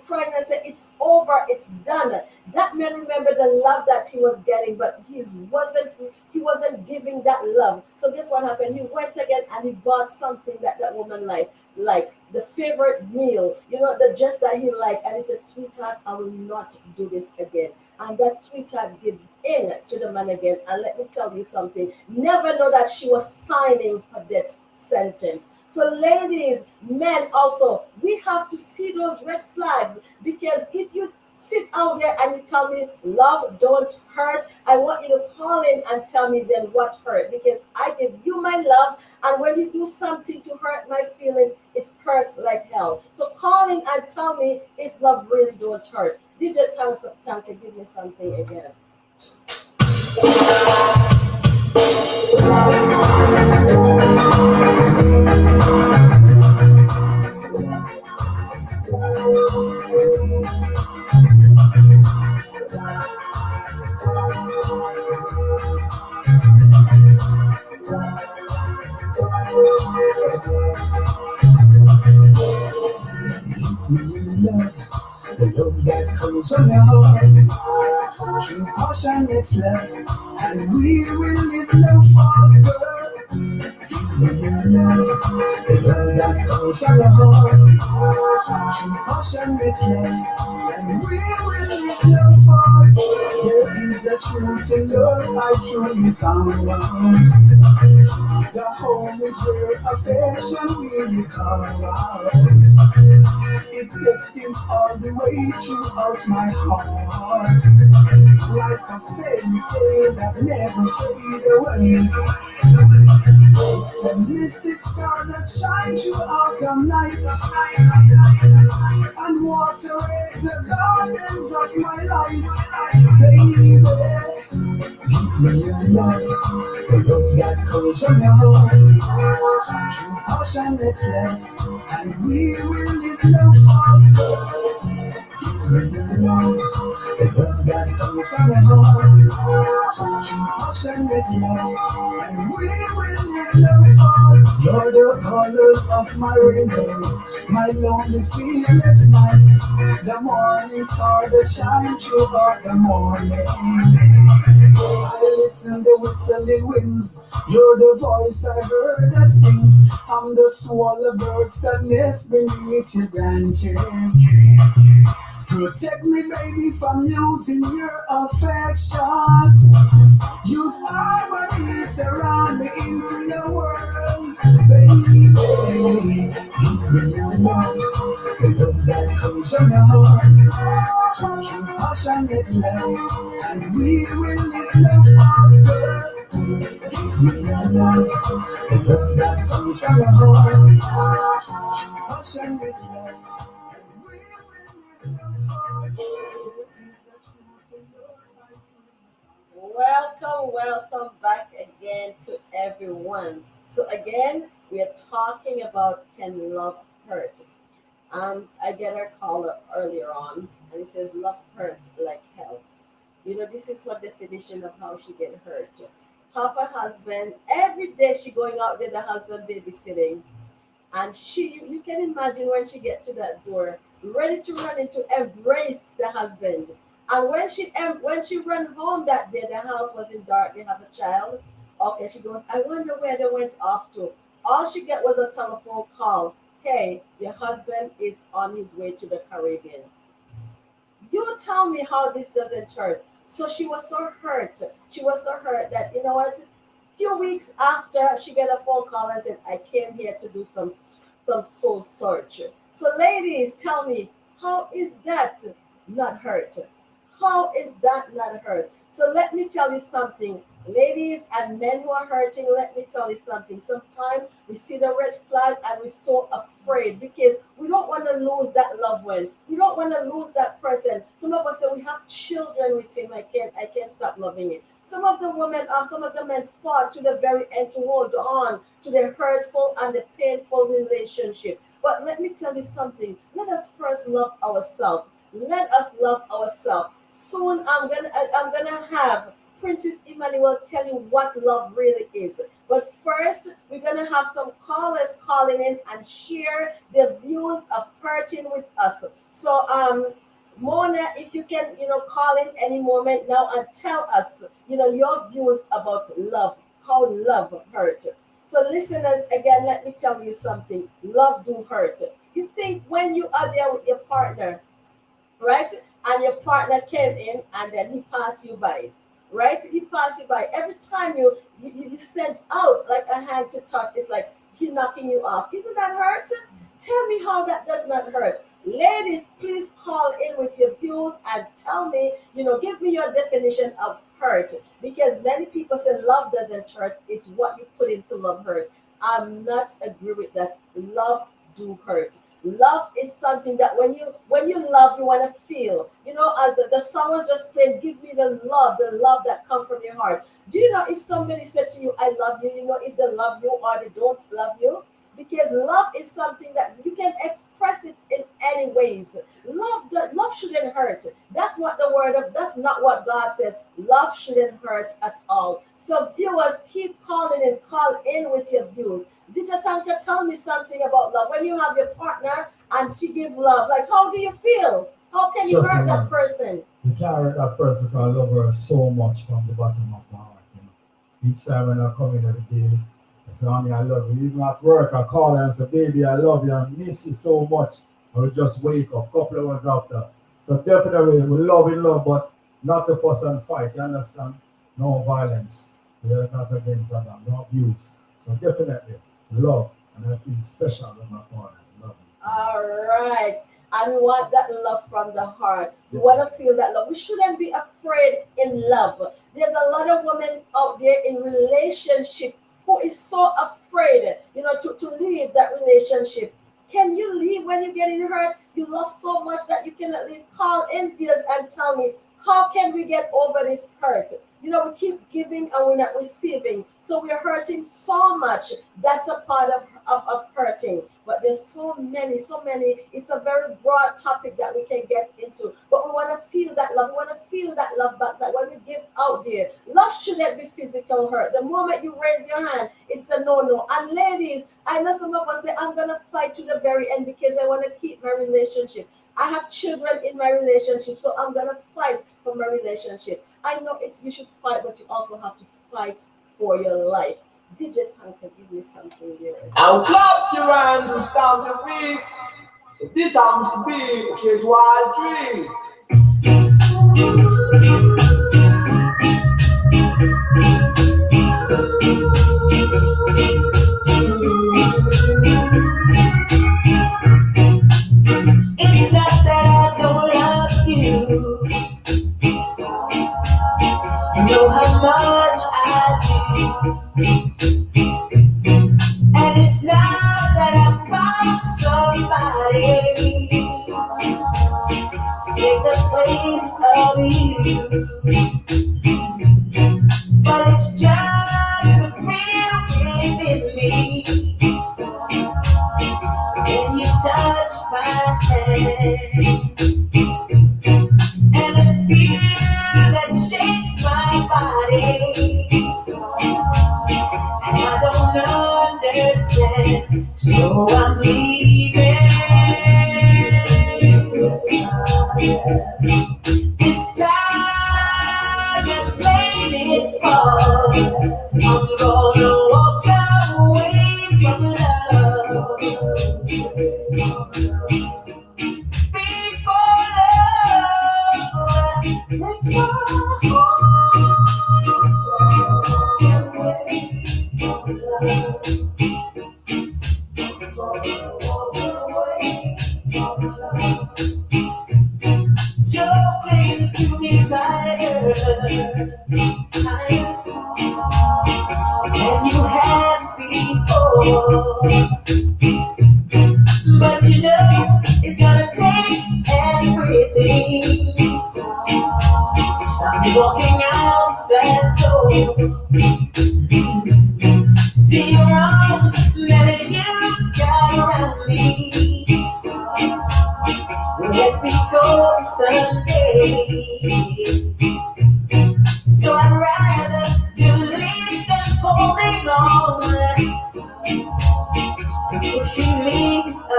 crying and say it's over, it's done. That man remembered the love that he was getting, but he wasn't giving that love. So guess what happened? He went again and he bought something that woman liked, like the favorite meal, the dress that he liked, and he said, sweetheart, I will not do this again. And that sweetheart gave in to the man again. And let me tell you something, never know that she was signing her death sentence. So ladies, men also, we have to see those red flags, because if you sit out there and you tell me love don't hurt, I want you to call in and tell me then what hurt, because I give you my love, and when you do something to hurt my feelings, it hurts like hell. So call in and tell me if love really don't hurt. DJ Tanka, give me something again. The love that comes from your heart, true passionate love, and we will live love forever. Give me your love, the love that comes from your heart, true passionate love, and we will live love forever. There is a truth in love I truly found. The home is where affection really comes. It destines all the way throughout my heart, like a fairy tale that never fade away. It's the mystic star that shines throughout the night and water the gardens of my life. Baby, give me your love, the love that comes from your heart, true passionate love, and we will live love forever. Give me your love, the love that comes from your heart, true passionate love, and we will live love forever. You're the colors of my rainbow, my lonely sleepless nights, the morning star that shines throughout the morning. I listen the whistling winds, you're the voice I heard that sings. I'm the swallow birds that nest beneath your branches. Protect me, baby, from losing your affection. Use harmony, surround me into your world, baby. Give me your love, the love that comes from your heart, true passionate love, and we will live love forever. Give me your love, the love that comes from your heart, true passionate love, and we will live love forever. Welcome back again to everyone. So again, we are talking about can love hurt. I get our caller earlier on, and he says love hurt like hell. This is her definition of how she get hurt. Have her husband every day she going out there, the husband babysitting, and you can imagine when she get to that door, ready to run in to embrace the husband. And when she run home that day, the house was in dark. They have a child. Okay, she goes, I wonder where they went off to. All she get was a telephone call. Hey, your husband is on his way to the Caribbean. You tell me how this doesn't hurt. So she was so hurt. She was so hurt that, you know what? Few weeks after, she get a phone call and said, I came here to do some soul search. So ladies, tell me, how is that not hurt? How is that not hurt? So let me tell you something. Ladies and men who are hurting, let me tell you something. Sometimes we see the red flag and we're so afraid because we don't want to lose that loved one. We don't want to lose that person. Some of us say we have children with him. I can't stop loving it. Some of the women or some of the men fought to the very end to hold on to the hurtful and the painful relationship. But let me tell you something. Let us first love ourselves. Let us love ourselves. Soon I'm gonna have Princess Emmanuel tell you what love really is. But first, we're going to have some callers calling in and share their views of hurting with us. So, Mona, if you can, call in any moment now and tell us, your views about love, how love hurt. So, listeners, again, let me tell you something. Love do hurt. You think when you are there with your partner, right? And your partner came in and then he passed you by. Right? He passed you by. Every time you send out like a hand to touch, it's like he knocking you off. Isn't that hurt? Tell me how that does not hurt. Ladies, please call in with your views and tell me, give me your definition of hurt. Because many people say love doesn't hurt. It's what you put into love hurt. I'm not agree with that. Love do hurt. Love is something that when you love, you want to feel. As the song was just played, give me the love that comes from your heart. Do you know if somebody said to you, I love you, if they love you or they don't love you? Because love is something that you can express it in any ways. Love shouldn't hurt. That's not what God says. Love shouldn't hurt at all. So viewers, keep calling and call in with your views. Dita Tanka, tell me something about love. When you have your partner and she give love, like how do you feel? How can you hurt that person? You can't hurt that person because I love her so much from the bottom of my heart. Each time when I come in every day, I say, honey, I love you. Even at work, I call her and say, baby, I love you. I miss you so much. I will just wake up a couple of hours after. So definitely, we love in love, but not to fuss and fight. You understand? No violence. We're not against that. No abuse. So definitely, love. And I feel special with my partner. Love you. All right. And we want that love from the heart. We want to feel that love. We shouldn't be afraid in love. There's a lot of women out there in relationship who is so afraid, to leave that relationship. Can you leave when you're getting hurt? You love so much that you cannot leave. Call in, viewers, and tell me, how can we get over this hurt? We keep giving and we're not receiving. So we're hurting so much. That's a part of hurting. But there's so many. It's a very broad topic that we can get into. But we want to feel that love. We want to feel that love back. That when we give out there, love shouldn't be physical hurt. The moment you raise your hand, it's a no-no. And ladies, I know some of us say, I'm going to fight to the very end because I want to keep my relationship. I have children in my relationship, so I'm going to fight for my relationship. I know you should fight, but you also have to fight for your life. DJ Tanka, give me something here. Now clap your hands and stamp your feet. If this happens to be a trade wild tree. It's not that I don't love you. You know how much I do. And it's not that I found somebody to take the place of you. But it's just the feeling in me when you touch my hand. And the fear that understand. So I'm leaving. This time and playing its part. I'm gonna walk away from love. Before love breaks my you're clinging to me tighter than you have before. But you know it's gonna take everything to stop me walking out that door. See your arms that you got around me will let me go someday. So I'd rather to leave than holding on and pushing me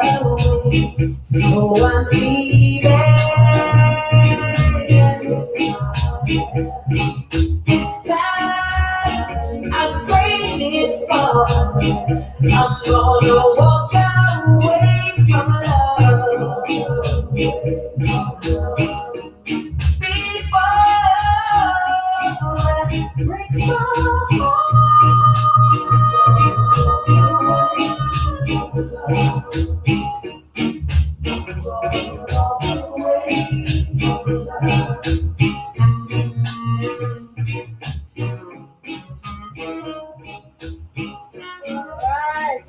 away. So I'm leaving. It's time. I'm praying it's far. I'm gonna walk away from love. Before love breaks my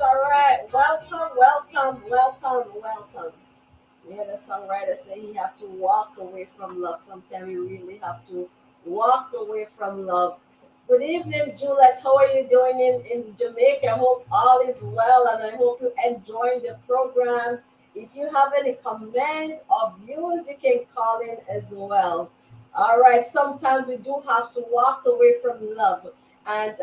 All right. Welcome. We had a songwriter say he have to walk away from love. Sometimes we really have to walk away from love. Good evening, Juliet. How are you doing in Jamaica? I hope all is well and I hope you're enjoying the program. If you have any comment or views, you can call in as well. All right. Sometimes we do have to walk away from love. And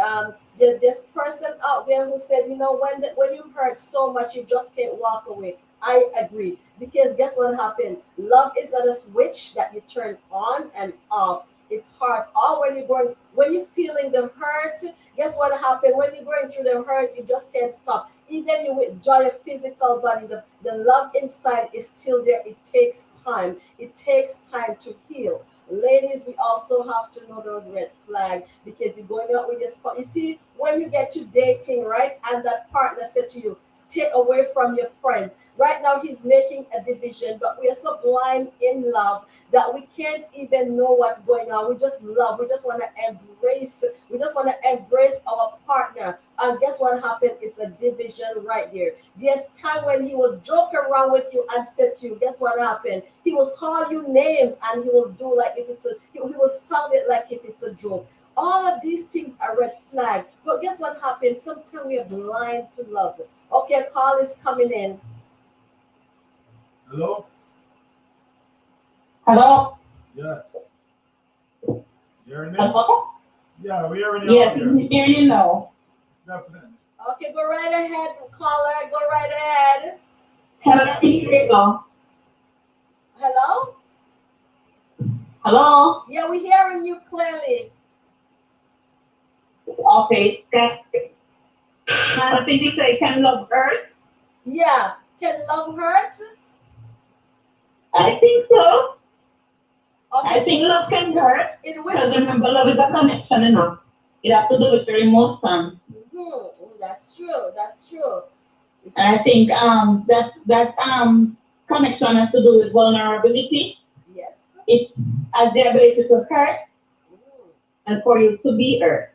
there's this person out there who said, when you hurt so much, you just can't walk away. I agree. Because guess what happened? Love is not a switch that you turn on and off. It's hard. Or when you're feeling the hurt, guess what happened? When you're going through the hurt, you just can't stop. Even you withdraw your physical body, the love inside is still there. It takes time. It takes time to heal. Ladies, we also have to know those red flags because you're going out with your spot. You see, when you get to dating, right, and that partner said to you, stay away from your friends. Right now, he's making a division, but we are so blind in love that we can't even know what's going on. We just love. We just want to embrace. We just want to embrace our partner. And guess what happened? It's a division right there. There's time when he will joke around with you and say to you, guess what happened? He will call you names and he will do like if it's he will sound it like if it's a joke. All of these things are red flag. But guess what happens? Sometimes we are blind to love. Okay, a call is coming in. Hello? Hello? Yes. You hearing me? Hello? Yeah, we hearing you Yes, out we there. can hear you now. Definitely. Okay, go right ahead, caller. Go right ahead. Hello, here you go. Hello? Hello? Yeah, we're hearing you clearly. Okay. I think you say can love earth. Yeah. Can love hurt? I think so. I Okay. think love can hurt. In which? Because remember, love is a connection, It has to do with your emotions. That's true. That's true. It's- And I think that connection has to do with vulnerability. yes. It has the ability to hurt Mm, and for you to be hurt.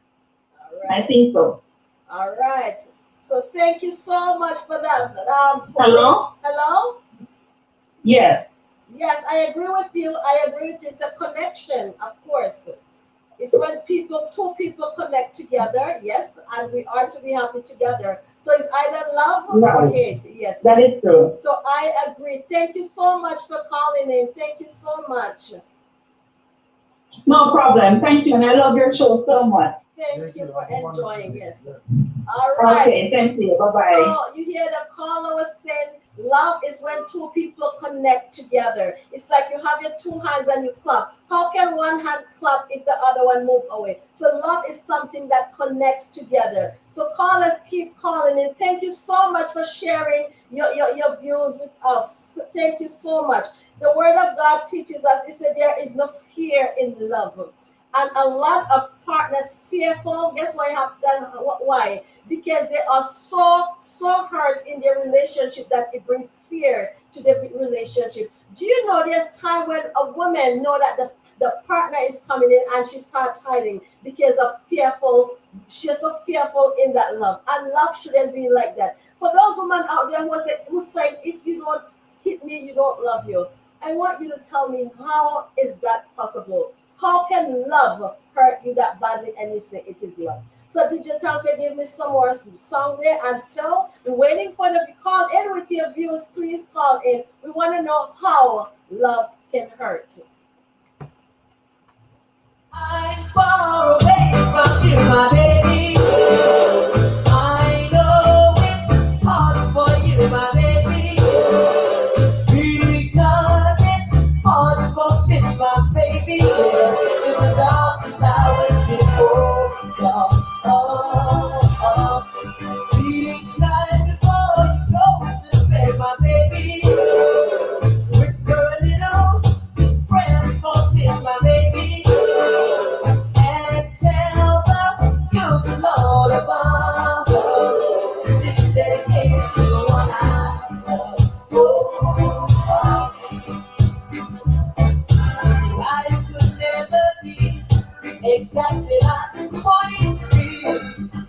all I right. think so. All right. So thank you so much for that. Hello? Hello? Yes. Yes, I agree with you. It's a connection, of course. It's when two people connect together, yes, and we are to be happy together. So it's either love or Right. hate, yes. That is true. So I agree. Thank you so much for calling in. Thank you so much. No problem. Thank you. And I love your show so much. Thank you for Have a wonderful enjoying. day. Yes. Yes. All right. Okay, thank you. Bye-bye. So you hear the caller was saying love is when two people connect together. It's like you have your two hands and you clap. How can one hand clap if the other one move away? So love is something that connects together. So callers keep calling in. Thank you so much for sharing your views with us. Thank you so much. The word of God teaches us, it said there is no fear in love. And a lot of partners fearful. Guess why have that? Why? Because they are so hurt in their relationship that it brings fear to the relationship. Do you know there's time when a woman know that the partner is coming in and she starts hiding because of fearful. She's so fearful in that love, and love shouldn't be like that. For those women out there who say if you don't hit me, you don't love you. I want you to tell me how is that possible? How can love hurt you that badly and you say it is love? So DJ Tanka give me some more song there until we're waiting for the call in with your views. Please call in. We want to know how love can hurt. I'm far away from you, my baby. I know it's hard for you, my baby. Because it's hard for me, my baby. Yes, in the darkest hours before dawn. Each night before you go to bed, my baby. Whisper a little prayer for me, my baby. And tell the good Lord above. This is dedicated to the one I love. Life could never be exactly like you want it to be.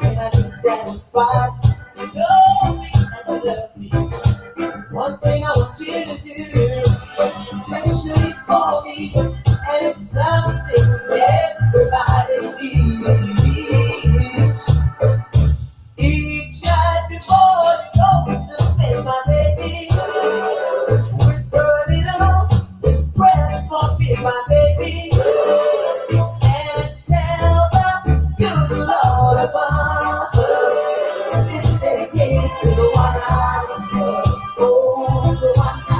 And I've been satisfied. You know me and you love me. One thing I want you to do, especially for me, and it's something everybody needs. Each night before you go to bed, my baby, whisper a little prayer for me, my baby, and tell the good Lord above. This is dedicated to the one I love. Oh, the one I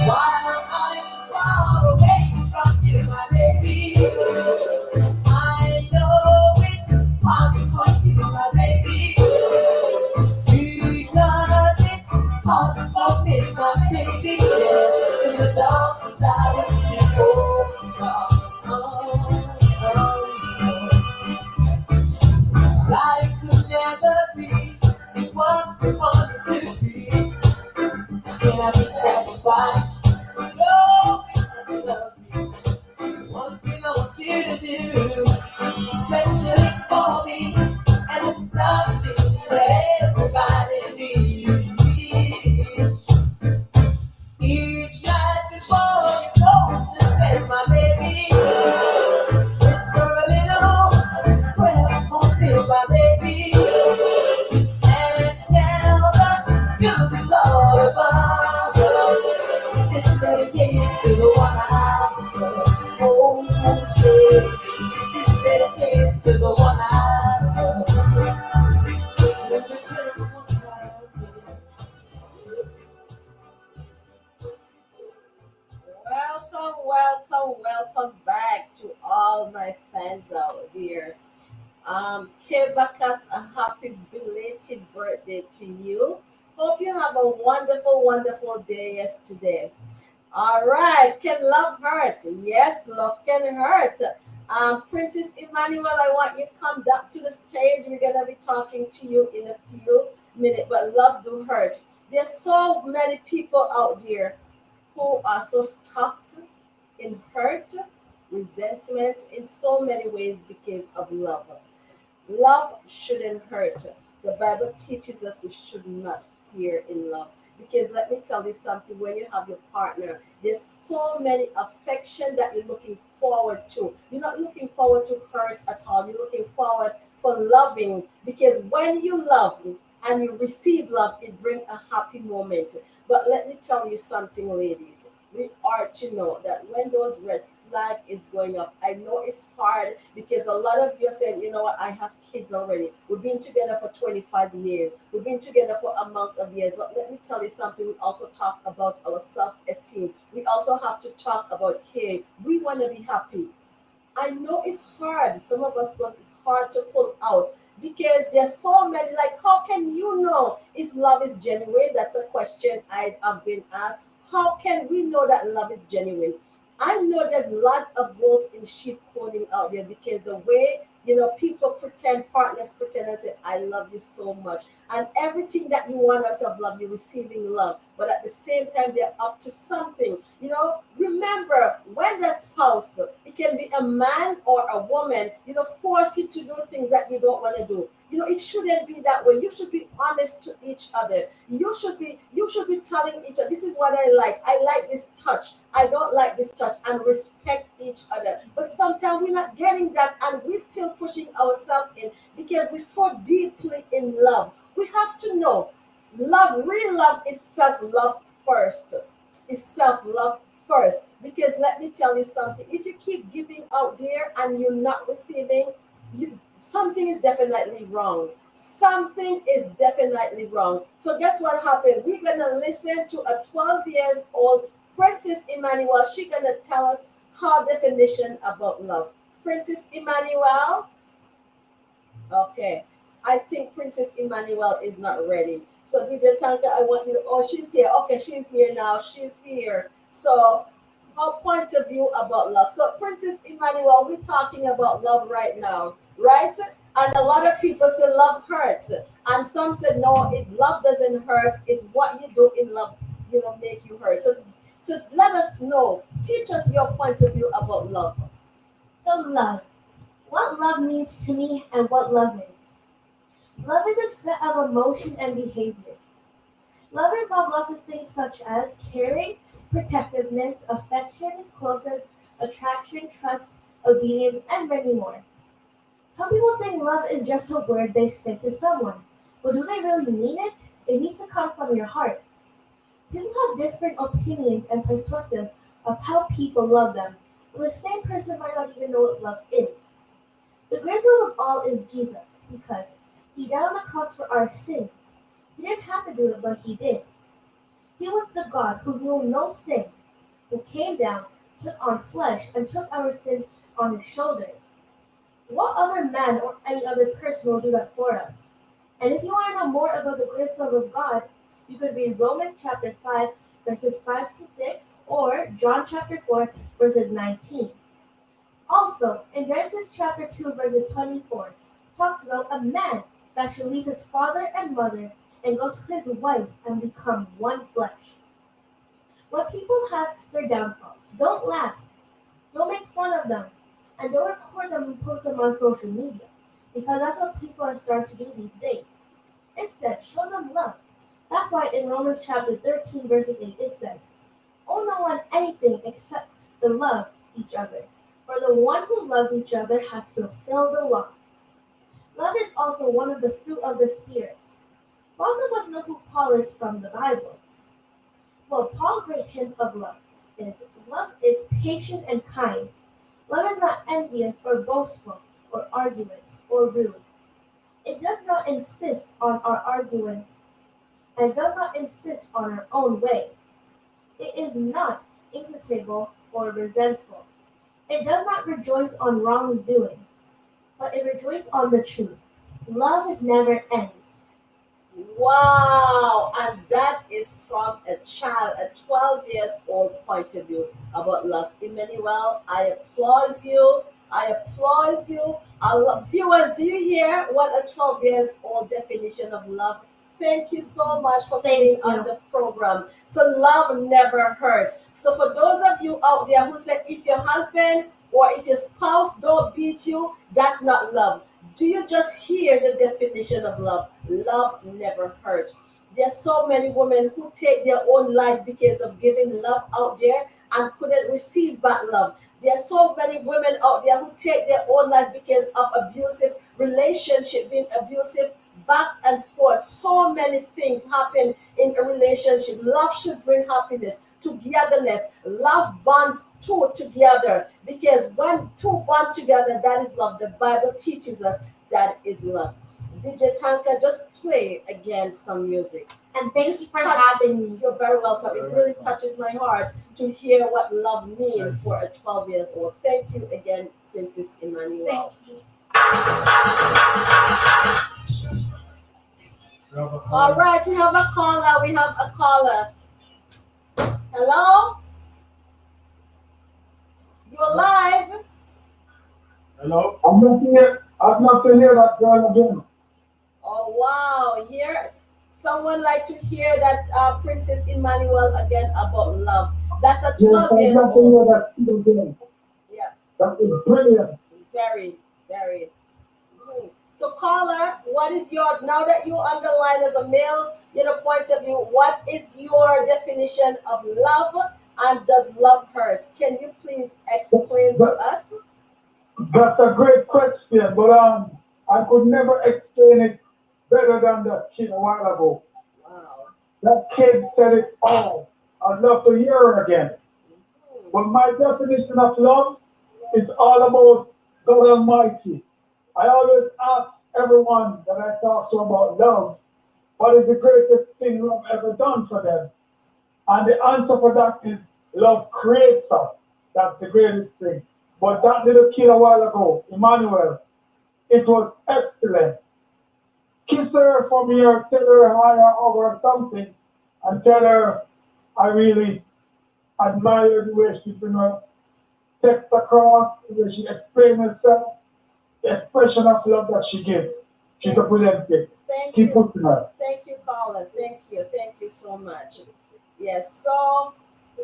While I'm far away from you, my baby, I know it's hard for you, my baby, because it's hard for me, my baby. Yes, in the darkest hours before dawn. Life could never be what we want it to be. Can I be satisfied? No, I love you. One thing I want you to do, especially for me, and it's something that everybody needs. Each night before you go to bed, my baby, whisper a little prayer for me, my baby, and tell the good Lord above. This is dedicated to the one I love. Oh, say, this is dedicated to the one I love. Let me tell you what I love. Welcome back to all my fans out there. Kebakas, a happy belated birthday to you. Hope you have a wonderful day yesterday. All right, can love hurt? Yes, love can hurt. Princess Emmanuel, I want you to come back to the stage. We're gonna be talking to you in a few minutes, but love do hurt. There's so many people out there who are so stuck in hurt, resentment in so many ways because of love. Love shouldn't hurt. The Bible teaches us we should not fear in love. Because let me tell you something, when you have your partner, there's so many affection that you're looking forward to. You're not looking forward to hurt at all. You're looking forward for loving, because when you love and you receive love, it brings a happy moment. But let me tell you something, ladies. We are to know that when those red flag is going up, I know it's hard because a lot of you are saying, you know what, I have kids already. We've been together for 25 years. We've been together for a amount of years. But let me tell you something. We also talk about our self-esteem. We also have to talk about, hey, we want to be happy. I know it's hard. Some of us, because it's hard to pull out because there's so many. Like, how can you know if love is genuine? That's a question I have been asked. How can we know that love is genuine? I know there's a lot of wolf in sheep clothing out there because the way people pretend, partners pretend and say, "I love you so much," and everything that you want out of love, you're receiving love, but at the same time, they're up to something. Remember, when the spouse, it can be a man or a woman, force you to do things that you don't want to do. It shouldn't be that way. You should be honest to each other. You should be telling each other, this is what I like. I like this touch. I don't like this touch, and respect each other. But sometimes we're not getting that, and we're still pushing ourselves in because we're so deeply in love. We have to know love, real love is self-love first. It's self-love first. Because let me tell you something, if you keep giving out there and you're not receiving, something is definitely wrong. Something is definitely wrong. So guess what happened? We're gonna listen to a 12 years old Princess Emmanuel. She's gonna tell us her definition about love. Princess Emmanuel. Okay. I think Princess Emmanuel is not ready. So DJ Tanka, I want you to, oh, she's here. Okay, she's here now. She's here. So her point of view about love. So Princess Emmanuel, we're talking about love right now, right? And a lot of people say love hurts. And some said no, love doesn't hurt. It's what you do in love, make you hurt. So let us know. Teach us your point of view about love. So, love. What love means to me and what love is. Love is a set of emotion and behaviors. Love involves lots of things such as caring, protectiveness, affection, closeness, attraction, trust, obedience, and many more. Some people think love is just a word they say to someone, but do they really mean it? It needs to come from your heart. People have different opinions and perspectives of how people love them, but the same person might not even know what love is. The greatest love of all is Jesus, because he died on the cross for our sins. He didn't have to do it, but he did. He was the God who knew no sins, who came down, took on flesh, and took our sins on his shoulders. What other man or any other person will do that for us? And if you want to know more about the greatest love of God, you could read Romans chapter 5, verses 5 to 6, or John chapter 4, verses 19. Also, in Genesis chapter 2, verses 24, talks about a man that should leave his father and mother and go to his wife and become one flesh. When people have their downfalls, don't laugh, don't make fun of them, and don't record them and post them on social media, because that's what people are starting to do these days. Instead, show them love. That's why in Romans chapter 13, verses 8, it says, "Owe no one anything except to love each other, for the one who loves each other has fulfilled the law." Love is also one of the fruit of the spirits. Most of us know who Paul is from the Bible. Well, Paul's great hint of love is patient and kind. Love is not envious or boastful or argument or rude. It does not insist on our arguments and does not insist on our own way. It is not irritable or resentful. It does not rejoice on wrongdoing, but it rejoices on the truth. Love never ends. Wow, and that is from a child, a 12 years old point of view about love. Emmanuel, I applaud you. I applaud you. Viewers, do you hear what a 12 years old definition of love? Thank you so much for being on the program. So love never hurts. So for those of you out there who said if your husband or if your spouse don't beat you, that's not love. Do you just hear the definition of love? Love never hurts. There's so many women who take their own life because of giving love out there and couldn't receive back love. There's so many women out there who take their own life because of abusive relationship, being abusive back and forth. So many things happen in a relationship. Love should bring happiness, togetherness. Love bonds two together because when two bond together, that is love. The Bible teaches us that is love. DJ Tanka, just play again some music. And thank you for having me. You're very welcome. It really touches my heart to hear what love means for a 12 years old. Thank you again, Princess Emmanuel. Thank you. All right, we have a caller. Hello? You're live. Hello? I'm not to hear that girl again. Oh, wow. Someone like to hear that Princess Emmanuel again about love. That's a 12 I'd years love to old. hear that again. Yeah, That is brilliant. very, very. So, caller, what is now that you underline as a male, point of view, what is your definition of love and does love hurt? Can you please explain to us? That's a great question, but I could never explain it better than that kid a while ago. Wow. That kid said it all. I'd love to hear her again. But my definition of love is all about God Almighty. I always ask everyone that I talk to about love, what is the greatest thing love ever done for them? And the answer for that is love creates us. That's the greatest thing. But that little kid a while ago, Emmanuel, it was excellent. Kiss her from here, tell her hi or something, and tell her I really admire the way she text across, the way she explains herself, the expression of love that she gives. She's a brilliant kid. Thank Keep you. pushing her. Thank you, caller. Thank you so much. Yes, so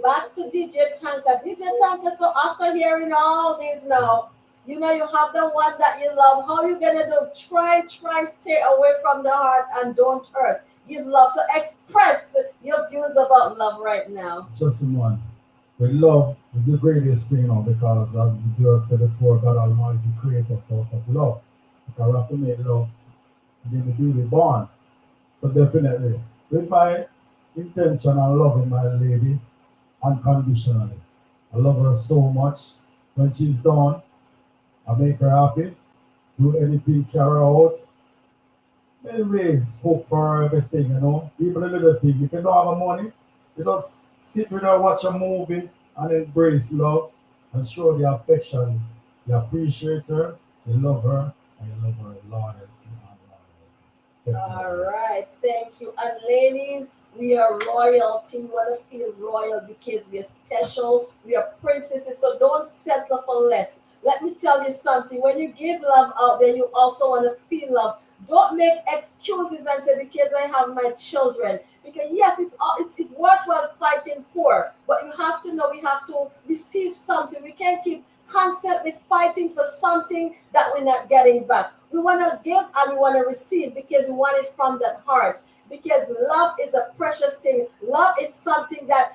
back to DJ Tanka. DJ Tanka, so after hearing all this now, you have the one that you love. How you gonna do? Try, stay away from the heart and don't hurt. Give love. So express your views about love right now. Just in one. But love is the greatest thing, because as the girl said before, God Almighty created us out of love. Because we have to make love then the baby born. So definitely, with my intention and loving my lady unconditionally. I love her so much. When she's done, I make her happy. Do anything, carry her out. Many ways, cook for her, everything, Even a little thing. If you don't have the money, you just sit with her, watch a movie, and embrace love and show the affection. You appreciate her, you love her, and you love her loyalty and loyalty. All right, thank you. And ladies, we are royalty. We want to feel royal because we are special. We are princesses, so don't settle for less. Let me tell you something. When you give love out there, you also want to feel love. Don't make excuses and say, because I have my children. Because yes, it's worthwhile fighting for, but you have to know we have to receive something. We can't keep constantly fighting for something that we're not getting back. We want to give and we want to receive because we want it from that heart. Because love is a precious thing. Love is something that,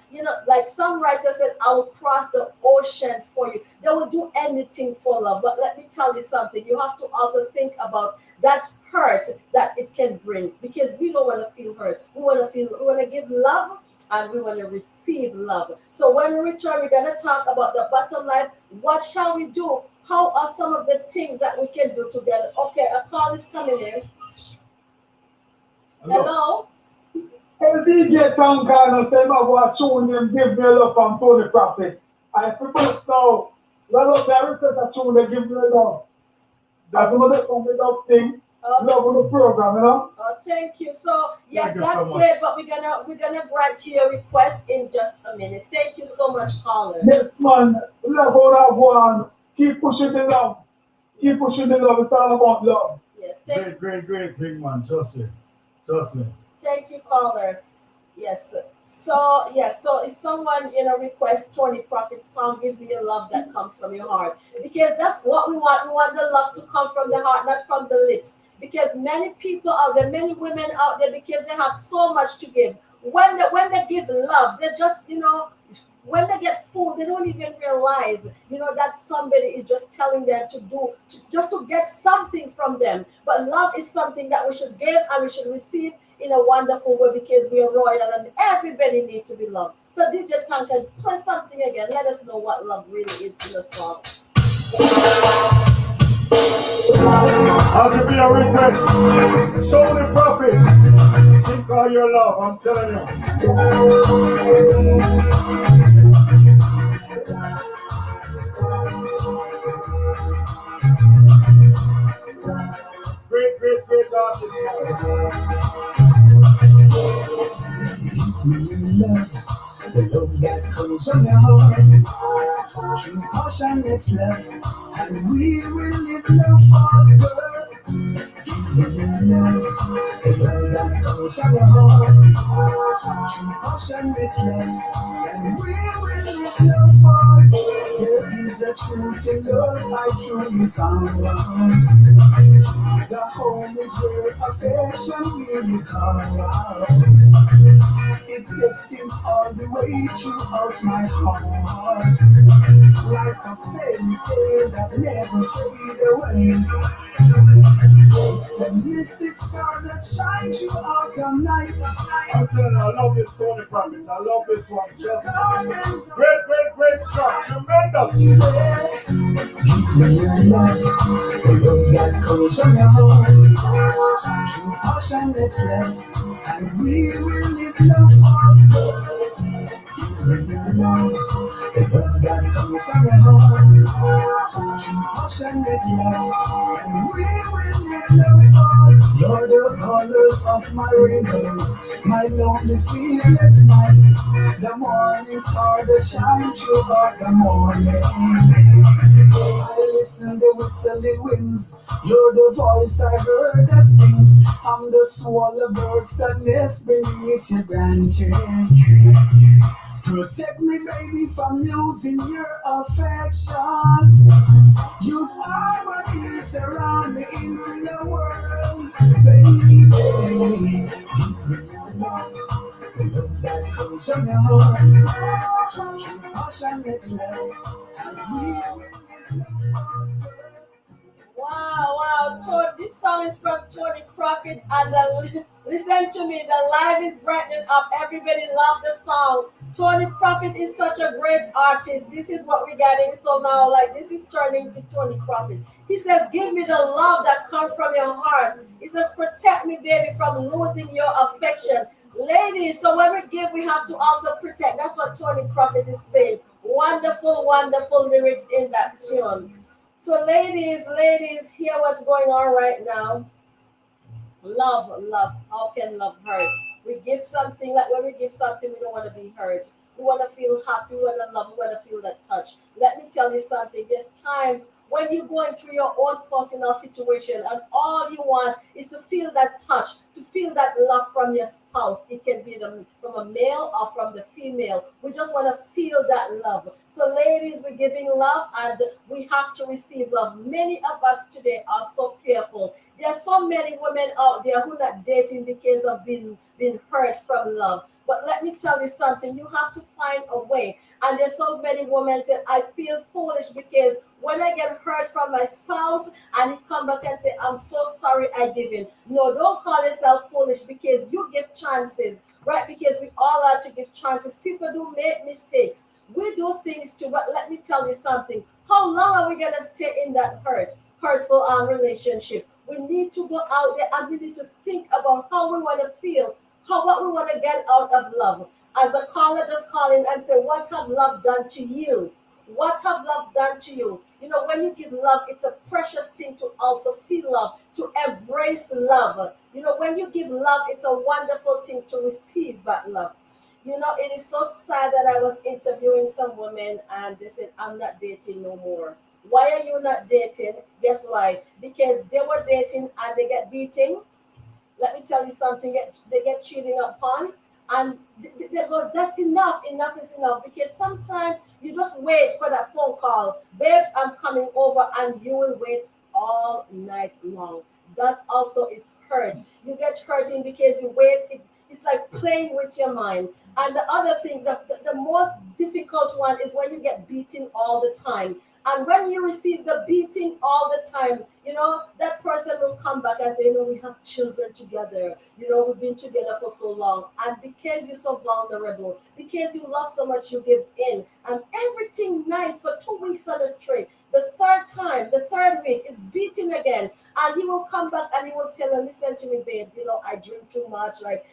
like some writer said, I will cross the ocean for you. They will do anything for love. But let me tell you something. You have to also think about that hurt that it can bring, because we don't want to feel hurt. We want to give love and we want to receive love. So when we return, we're going to talk about the bottom line. What shall we do? How are some of the things that we can do together? Okay, a call is coming in. Hello? Hey, DJ Tankano, say my watch tune and give me a love from Tony Prophet. I suppose now, love there is a tune they give me a love. That's another love thing. Love on the program, Thank you. So yes, Thank you that's so much. great, but we're gonna grant your request in just a minute. Thank you so much, caller. Yes, man. Love on that one. Keep pushing the love. Keep pushing the love. It's all about love. Yeah, Great thing, man. Trust me. thank you, caller. Yes, So yes, so if someone requests Tony Prophet song, give me a love that comes from your heart, because that's what we want. We want the love to come from the heart, not from the lips. Because many people out there, many women out there, because they have so much to give. When they give love, they just when they get full, they don't even realize that somebody is just telling them to do just to get something from them. But love is something that we should give and we should receive in a wonderful way, because we are royal and everybody needs to be loved. So DJ Tanka, play something again. Let us know what love really is in the song. As it be a request, show the prophets. Sing all your love, I'm telling you. Great, great, great artist. Love, the love that comes from your heart, true passionate love, and we will live love for girl. Love, the love that comes from your heart, true passionate love, and we will live love for. There is a truth in love I truly found. The home is where affection really comes. It destines all the way throughout my heart, like a fairy tale that never fade away. It's the mystic star that shines throughout the night. I'm telling you, I love this Tony Prophet. I love this one. Just great, great, great shot. Tremendous. Me your love, the love that comes from your heart, true passionate love, and we will live love for. Me your love, the love that comes from your heart, true passionate love, and we will live love for. You're the colors of my rainbow, my lonely sleepless nights, the morning star that shine throughout the morning. I listen the whistling winds. You're the voice I heard that sings. I'm the swallow birds that nest beneath your branches. Protect me, baby, from losing your affection. Use harmonies around me into your world, baby. Give me your love, the love that comes from your heart. True passionate love, and we will live love forever. Wow. So this song is from Tony Prophet, and listen to me, the life is brightening up. Everybody love the song. Tony Prophet is such a great artist. This is what we're getting. So now, like, this is turning to Tony Prophet. He says, give me the love that comes from your heart. He says, protect me, baby, from losing your affection. Ladies, so when we give, we have to also protect. That's what Tony Prophet is saying. Wonderful, wonderful lyrics in that tune. So ladies, hear what's going on right now. Love. How can love hurt? We give something, like when we give something, we don't want to be hurt. We want to feel happy, we want to love, we want to feel that touch. Let me tell you something. There's times when you're going through your own personal situation and all you want is to feel that touch, to feel that love from your spouse. It can be from a male or from the female. We just want to feel that love. So ladies, we're giving love and we have to receive love. Many of us today are so fearful. There are so many women out there who are not dating because of being hurt from love. But let me tell you something, you have to find a way. And there's so many women say, I feel foolish because when I get hurt from my spouse and he come back and say, I'm so sorry I give in. No, don't call yourself foolish because you give chances, right? Because we all are to give chances. People do make mistakes. We do things too, but let me tell you something. How long are we going to stay in that hurtful relationship? We need to go out there and we need to think about how we want to feel, what we want to get out of love. As a caller just calling and say, what have love done to you? What have love done to you? You know, when you give love, it's a precious thing to also feel love, to embrace love. You know, when you give love, it's a wonderful thing to receive that love. You know, it is so sad that I was interviewing some women and they said, I'm not dating no more. Why are you not dating? Guess why? Because they were dating and they get beating. Let me tell you something, they get cheating upon, And there goes, that's enough. Enough is enough. Because sometimes you just wait for that phone call. Babes, I'm coming over, and you will wait all night long. That also is hurt. You get hurting because you wait. It's like playing with your mind. And the other thing, the most difficult one is when you get beaten all the time. And when you receive the beating all the time, that person will come back and say, we have children together. We've been together for so long. And because you're so vulnerable, because you love so much, you give in. And everything nice for 2 weeks on the straight. The third time, the third week is beating again. And he will come back and he will tell her, listen to me, babes, I drink too much. Like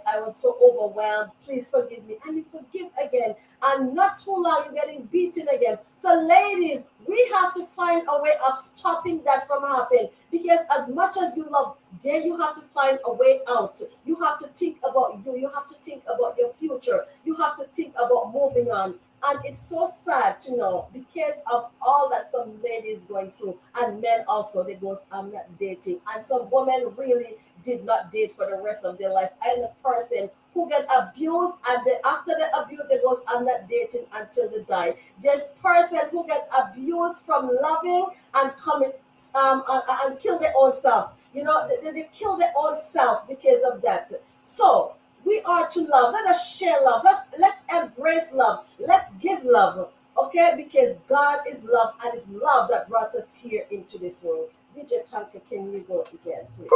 I was so overwhelmed. Please forgive me. And you forgive again. And not too long, you're getting beaten again. So ladies, we have to find a way of stopping that from happening. Because as much as you love, then you have to find a way out. You have to think about you. You have to think about your future. You have to think about moving on. And it's so sad to know because of all that some ladies going through, and men also, they goes, I'm not dating. And some women really did not date for the rest of their life. And the person who get abused, and then after the abuse, they goes, I'm not dating until they die. There's person who get abused from loving and coming and kill their own self. They kill their own self because of that. So we are to love. Let us share love. Let's embrace love. Let's give love. Okay? Because God is love, and it's love that brought us here into this world. DJ Tanka, can you go again, please?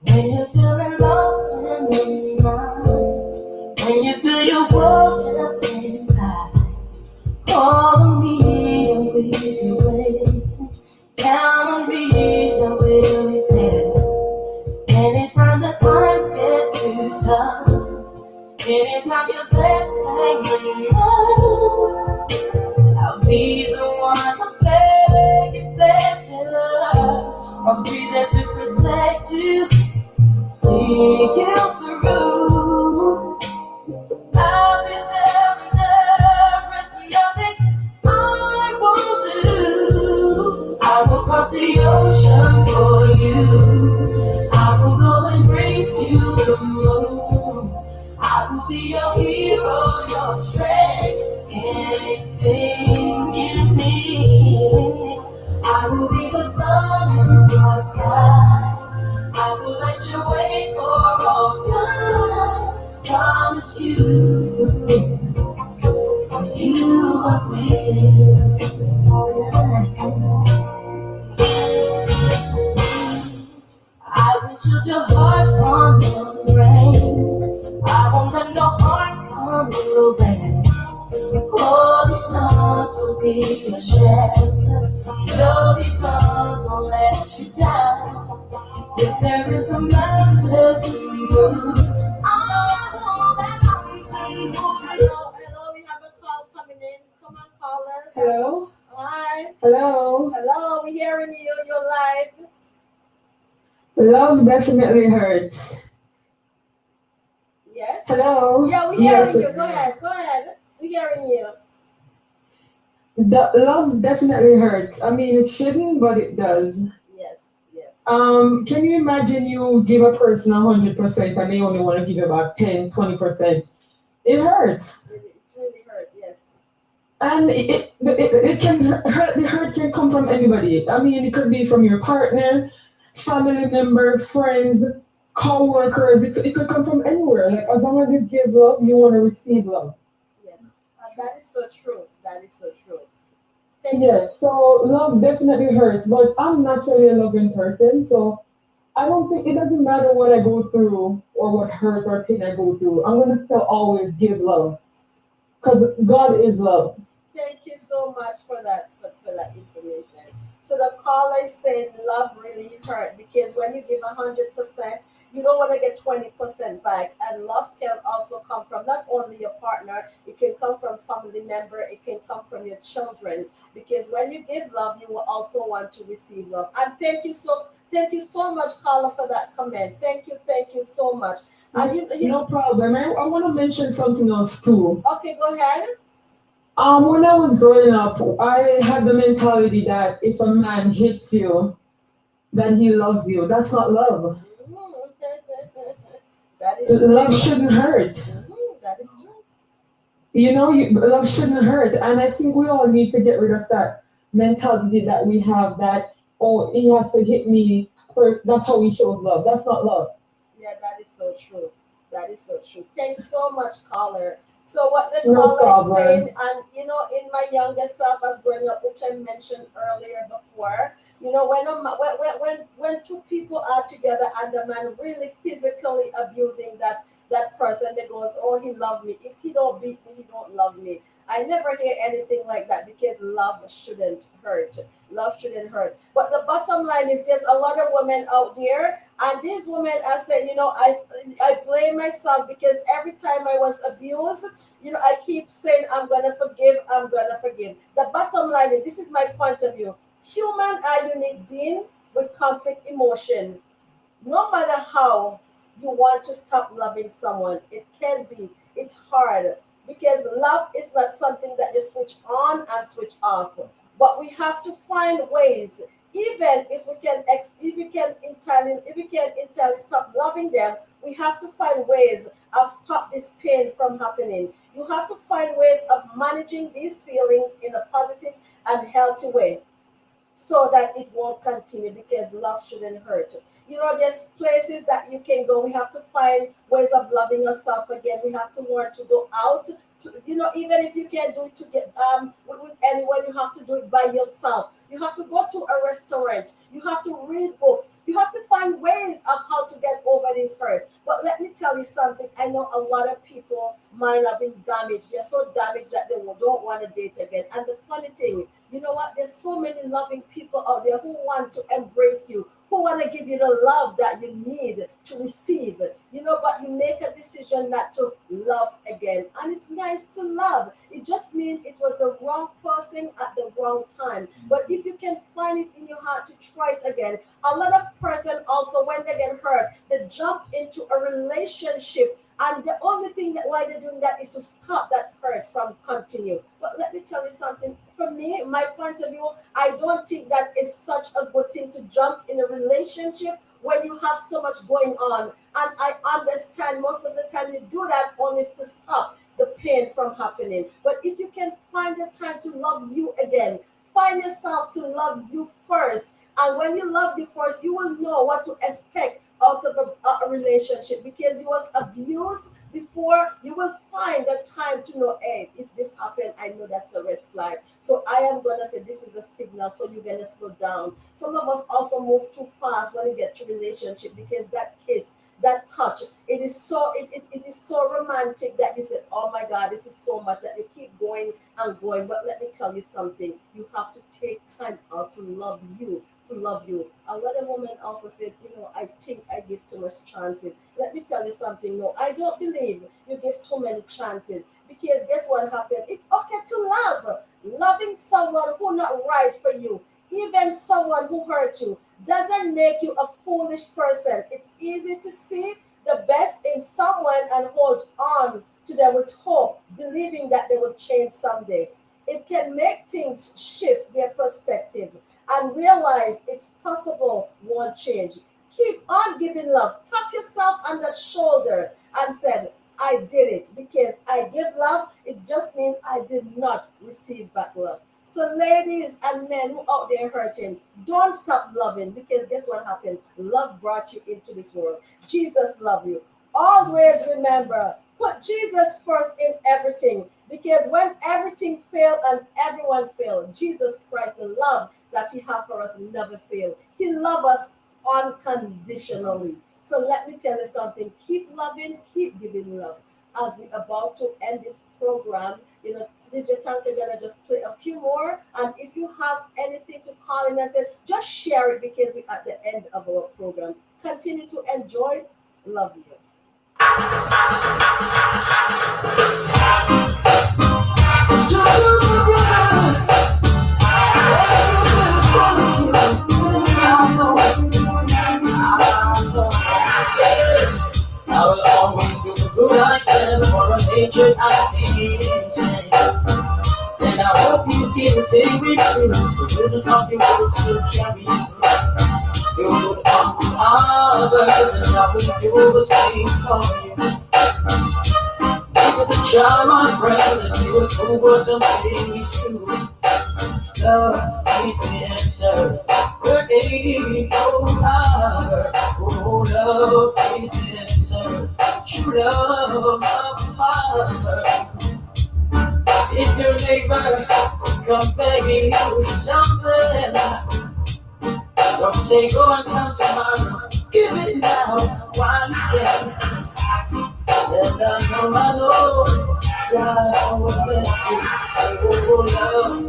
When you're feeling lost in the night, when you feel your world just ain't right, call on me and we'll be waiting. Count on me and we'll be there. Anytime the times get too tough, anytime you're blessed and no, I'll be the one to make it better. I'll be there to protect you, see you through. I'll be there when there is nothing I won't do. I will cross the ocean for you. I will go and bring you the moon. I will be your hero, your strength, anything you need. I will be the sun in the sky. I will let you wait for all time. Promise you, for you I wait. I will shield your heart from the rain. I won't let no harm come your way. All these arms will be your shelter. No, these arms won't let you down. If there is a mountain to move, I know that mountain will Hello, we have a call coming in. Come on, caller. Hello? Hi. Hello? Hello, we're hearing you. You're live. Love definitely hurts. Yes? Hello? Yeah, we're Yes. hearing you. Go ahead. Go ahead. We're hearing you. The love definitely hurts. I mean, it shouldn't, but it does. Yes, yes. Can you imagine you give a person 100% and they only want to give you about 10, 20%? It hurts. It really hurt, yes. And it can hurt. The hurt can come from anybody. I mean, it could be from your partner, family member, friends, co-workers. It could come from anywhere. Like, as long as you give love, you want to receive love. Yes. That is so true. That is so true. Thanks. Yeah, so love definitely hurts, but I'm naturally a loving person, so I don't think it doesn't matter what I go through or what hurt or pain I go through. I'm gonna still always give love, because God is love. Thank you so much for that that information. So the caller said love really hurt because when you give 100%, you don't want to get 20% back. And love can also come from not only your partner, it can come from family member, it can come from your children. Because when you give love, you will also want to receive love. And thank you so much, caller, for that comment. Thank you so much. No problem. I want to mention something else too. Okay, go ahead. When I was growing up, I had the mentality that if a man hits you, that he loves you. That's not love. That is true. Love shouldn't hurt. That is true. Love shouldn't hurt. And I think we all need to get rid of that mentality that we have that, oh, he has to hit me first. That's how he shows love. That's not love. Yeah, that is so true. That is so true. Thanks so much, caller. So what the No caller is saying, problem. and in my younger self as growing up, which I mentioned earlier before, when two people are together and the man really physically abusing that person, they goes, oh, he loved me. If he don't beat me, he don't love me. I never hear anything like that because love shouldn't hurt. Love shouldn't hurt. But the bottom line is there's a lot of women out there, and these women are saying, I blame myself because every time I was abused, I keep saying I'm gonna forgive, I'm gonna forgive. The bottom line is this is my point of view. Human are unique being with complex emotion. No matter how you want to stop loving someone, it's hard because love is not something that you switch on and switch off. But we have to find ways, even if we can entirely stop loving them, we have to find ways of stop this pain from happening. You have to find ways of managing these feelings in a positive and healthy way so that it won't continue because love shouldn't hurt. There's places that you can go. We have to find ways of loving yourself again. We have to learn to go out. Even if you can't do it to get with anyone, you have to do it by yourself. You have to go to a restaurant. You have to read books. You have to find ways of how to get over this hurt. But let me tell you something. I know a lot of people mind have been damaged. They're so damaged that they don't want to date again. And the funny thing, you know what? There's so many loving people out there who want to embrace you, who want to give you the love that you need to receive. But you make a decision not to love again. And it's nice to love. It just means it was the wrong person at the wrong time. But if you can find it in your heart to try it again, a lot of person also, when they get hurt, they jump into a relationship. And the only thing that why they're doing that is to stop that hurt from continue. But let me tell you something. For me, my point of view, I don't think that is such a good thing to jump in a relationship when you have so much going on. And I understand most of the time you do that only to stop the pain from happening. But if you can find the time to love you again, find yourself to love you first. And when you love you first, you will know what to expect out of a relationship because you was abused before. You will find the time to know, hey, if this happened, I know that's a red flag. So I am going to say this is a signal, so you're going to slow down. Some of us also move too fast when you get to relationship because that kiss, that touch, it is so romantic that you say, oh my God, this is so much that you keep going and going. But let me tell you something, you have to take time out to love you. A lot of women also said, I think I give too much chances. Let me tell you something. No, I don't believe you give too many chances because guess what happened? It's okay to love. Loving someone who not right for you, even someone who hurt you, doesn't make you a foolish person. It's easy to see the best in someone and hold on to them with hope, believing that they will change someday. It can make things shift their perspective and realize it's possible won't change. Keep on giving love. Tap yourself on the shoulder and said, I did it because I give love. It just means I did not receive back love. So ladies and men who out there hurting, don't stop loving because guess what happened? Love brought you into this world. Jesus loved you. Always remember, put Jesus first in everything because when everything failed and everyone failed, Jesus Christ, the love that he has for us never failed. He loves us unconditionally. So let me tell you something. Keep loving, keep giving love. As we're about to end this program, DJ Tank is gonna just play a few more. And if you have anything to call in and say, just share it because we're at the end of our program. Continue to enjoy. Love you. I will always You do something good to carry you through. You would come to others, and I will do the same for you. You would try, my friend, and you would do what I'm saying is true. Love is the answer. There ain't no other. Oh, love is the answer. True love, Father. If your neighbor come begging you something, don't say go and come tomorrow. Give it now while you can. And I know, God will bless you. Oh, love is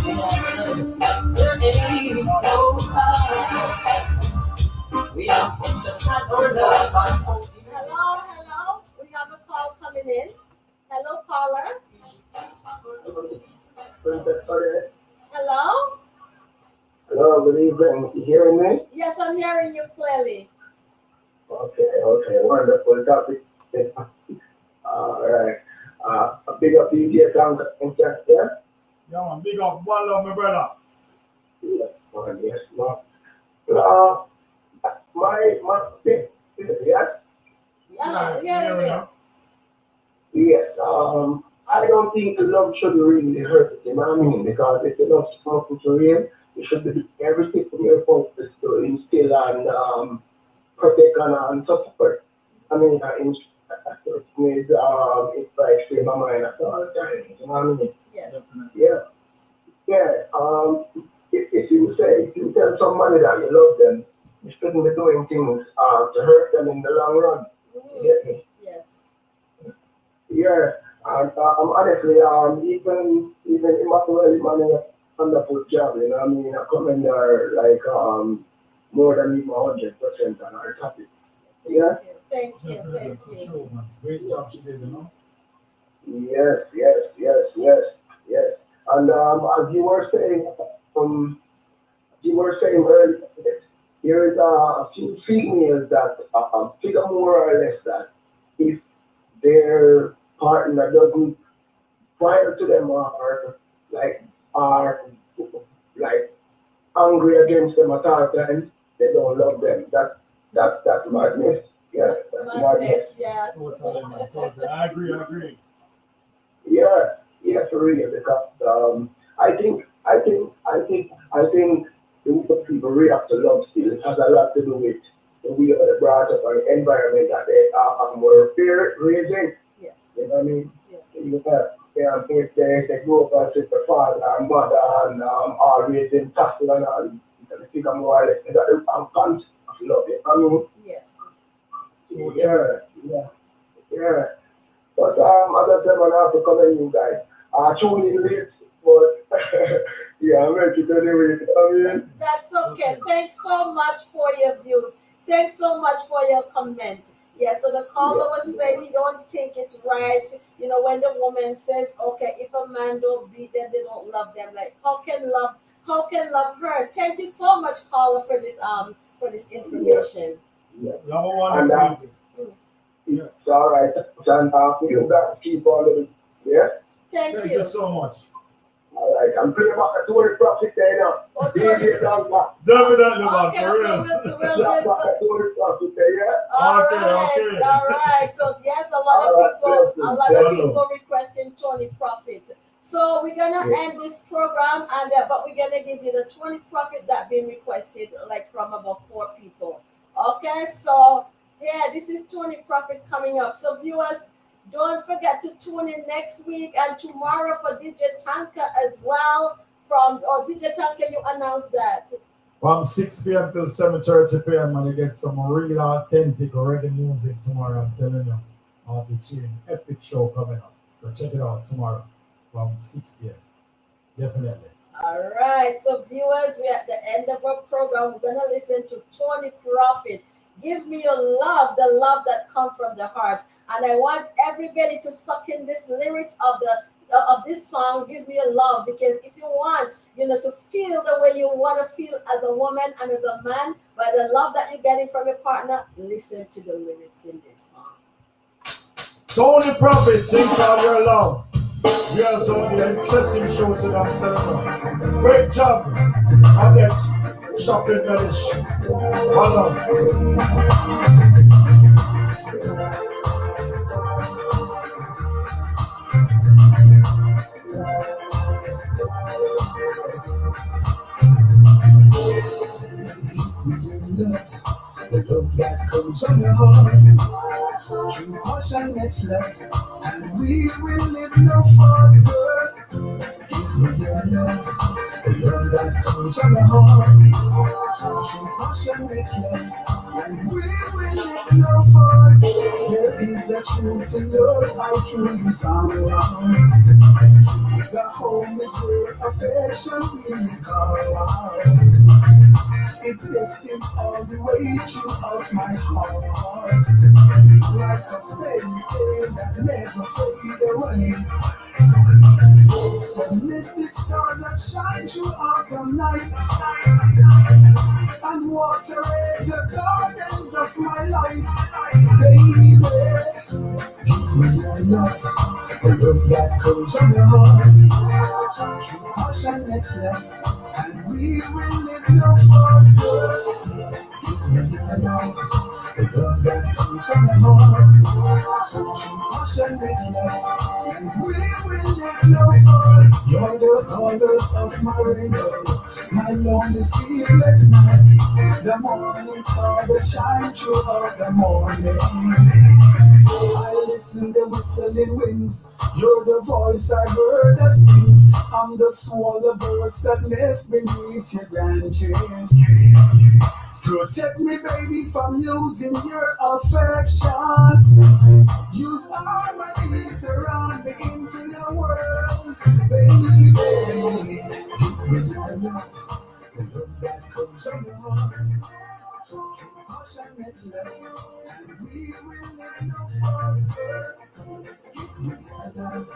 the answer. There ain't no other. We ask it just not our love. Hello. We have a call coming in. Hello, caller. Hello. Hello, good evening. You hearing me? Yes, I'm hearing you clearly. Okay, wonderful topic. All right. A big up DJ Frank in chat there. Yeah, man, big up. One love, my brother. Yes, man, yes, man. My yes. Yeah, hearing you. Yes, I don't think love should really hurt, you know what I mean? Because if you love something to real, you should do everything from your focus to instill and protect and support. I mean, it's like stay my mind at all times, you know what I mean? Yes. If you tell somebody that you love them, you shouldn't be doing things to hurt them in the long run. You get me? Yes. Yeah, and honestly, even Immaculate man is a wonderful job, you know what I mean? I come in there like more than even 100% on our topic. Yeah? Thank you. Sure, man. Great job she did, you know? Yes. And as you were saying earlier, there is a few females that figure more or less that if their partner doesn't prior to them are angry against them at all times, they don't love them. That's madness. Yeah, that's madness. Yes. Totally. I agree. Yeah, for real. Because I think the way people react to love still it has a lot to do with the way they brought up an environment that they were raising. Yes. You know what I mean? Yes. If they grew up as with their father and mother and always in tussle and all, they figure more or less that they have concept of love. You know what I mean? Yes. Yeah. But as I said, I have to comment you guys. Truly late, but yeah, I'm ready to anyway. I mean, That's okay. Thanks so much for your views. Thanks so much for your comment. Yeah, so the caller was saying he don't think it's right. You know, when the woman says, okay, if a man don't beat them, they don't love them. Like, how can love her? Thank you so much, caller, for this information. Number one. and it's all right. And you guys keep on it. Yeah? Thank you. so much. All right, I'm playing about the 20 profit there now. Oh, DJ down back. Definitely, man, Okay, for so real. we'll Back at 20 profit there, yeah? All Okay. right. So yes, a lot of people requesting Tony Profit. So we're gonna end this program, and but we're gonna give you the 20 Profit that been requested, like from about 4 people. Okay, so yeah, this is Tony Profit coming up. So viewers, don't forget to tune in next week and tomorrow for DJ Tanka as well. DJ Tanka, you announced that. From 6 p.m. till 7:30 p.m. and you get some real authentic reggae music tomorrow, I'm telling you. Off the chain, epic show coming up. So check it out tomorrow from 6 p.m. Definitely. All right, so viewers, we're at the end of our program. We're gonna listen to Tony Profit. Give me your love, the love that comes from the heart. And I want everybody to suck in this lyrics of this song, Give Me Your Love, because if you want, to feel the way you want to feel as a woman and as a man, by the love that you're getting from your partner, listen to the lyrics in this song. Tony Profit, sing out your love. We also have an interesting show today, I'm telling you. Great job on that shopping fetish. Well done. The love that comes from your heart, true passionate love, and we will live no further. Give me your love, the love that comes from your heart, true passionate love, and we will live no further. There is a truth in love I truly found. The home is where affection really calls. It destines all the way throughout my heart, like a fairy tale that never fade away. It's the mystic star that shines throughout the night and waterate the gardens of my life. Baby, give me your love, the love that comes from your heart, true passionate love, and we will live no further. Give me your love, the love that comes from your heart, true passionate love, and we will live no further. You're the colors of my rainbow, my lonely sleepless nights, the morning star that shine throughout the morning. I listen the whistling winds, you're the voice I heard that sings. I'm the swallow birds that nest beneath your branches. Protect me, baby, from losing your affection. Use harmony, surround me into your world, baby. Give me your love, the love that comes from your heart. True passionate love, and we will live no further. Give me your love.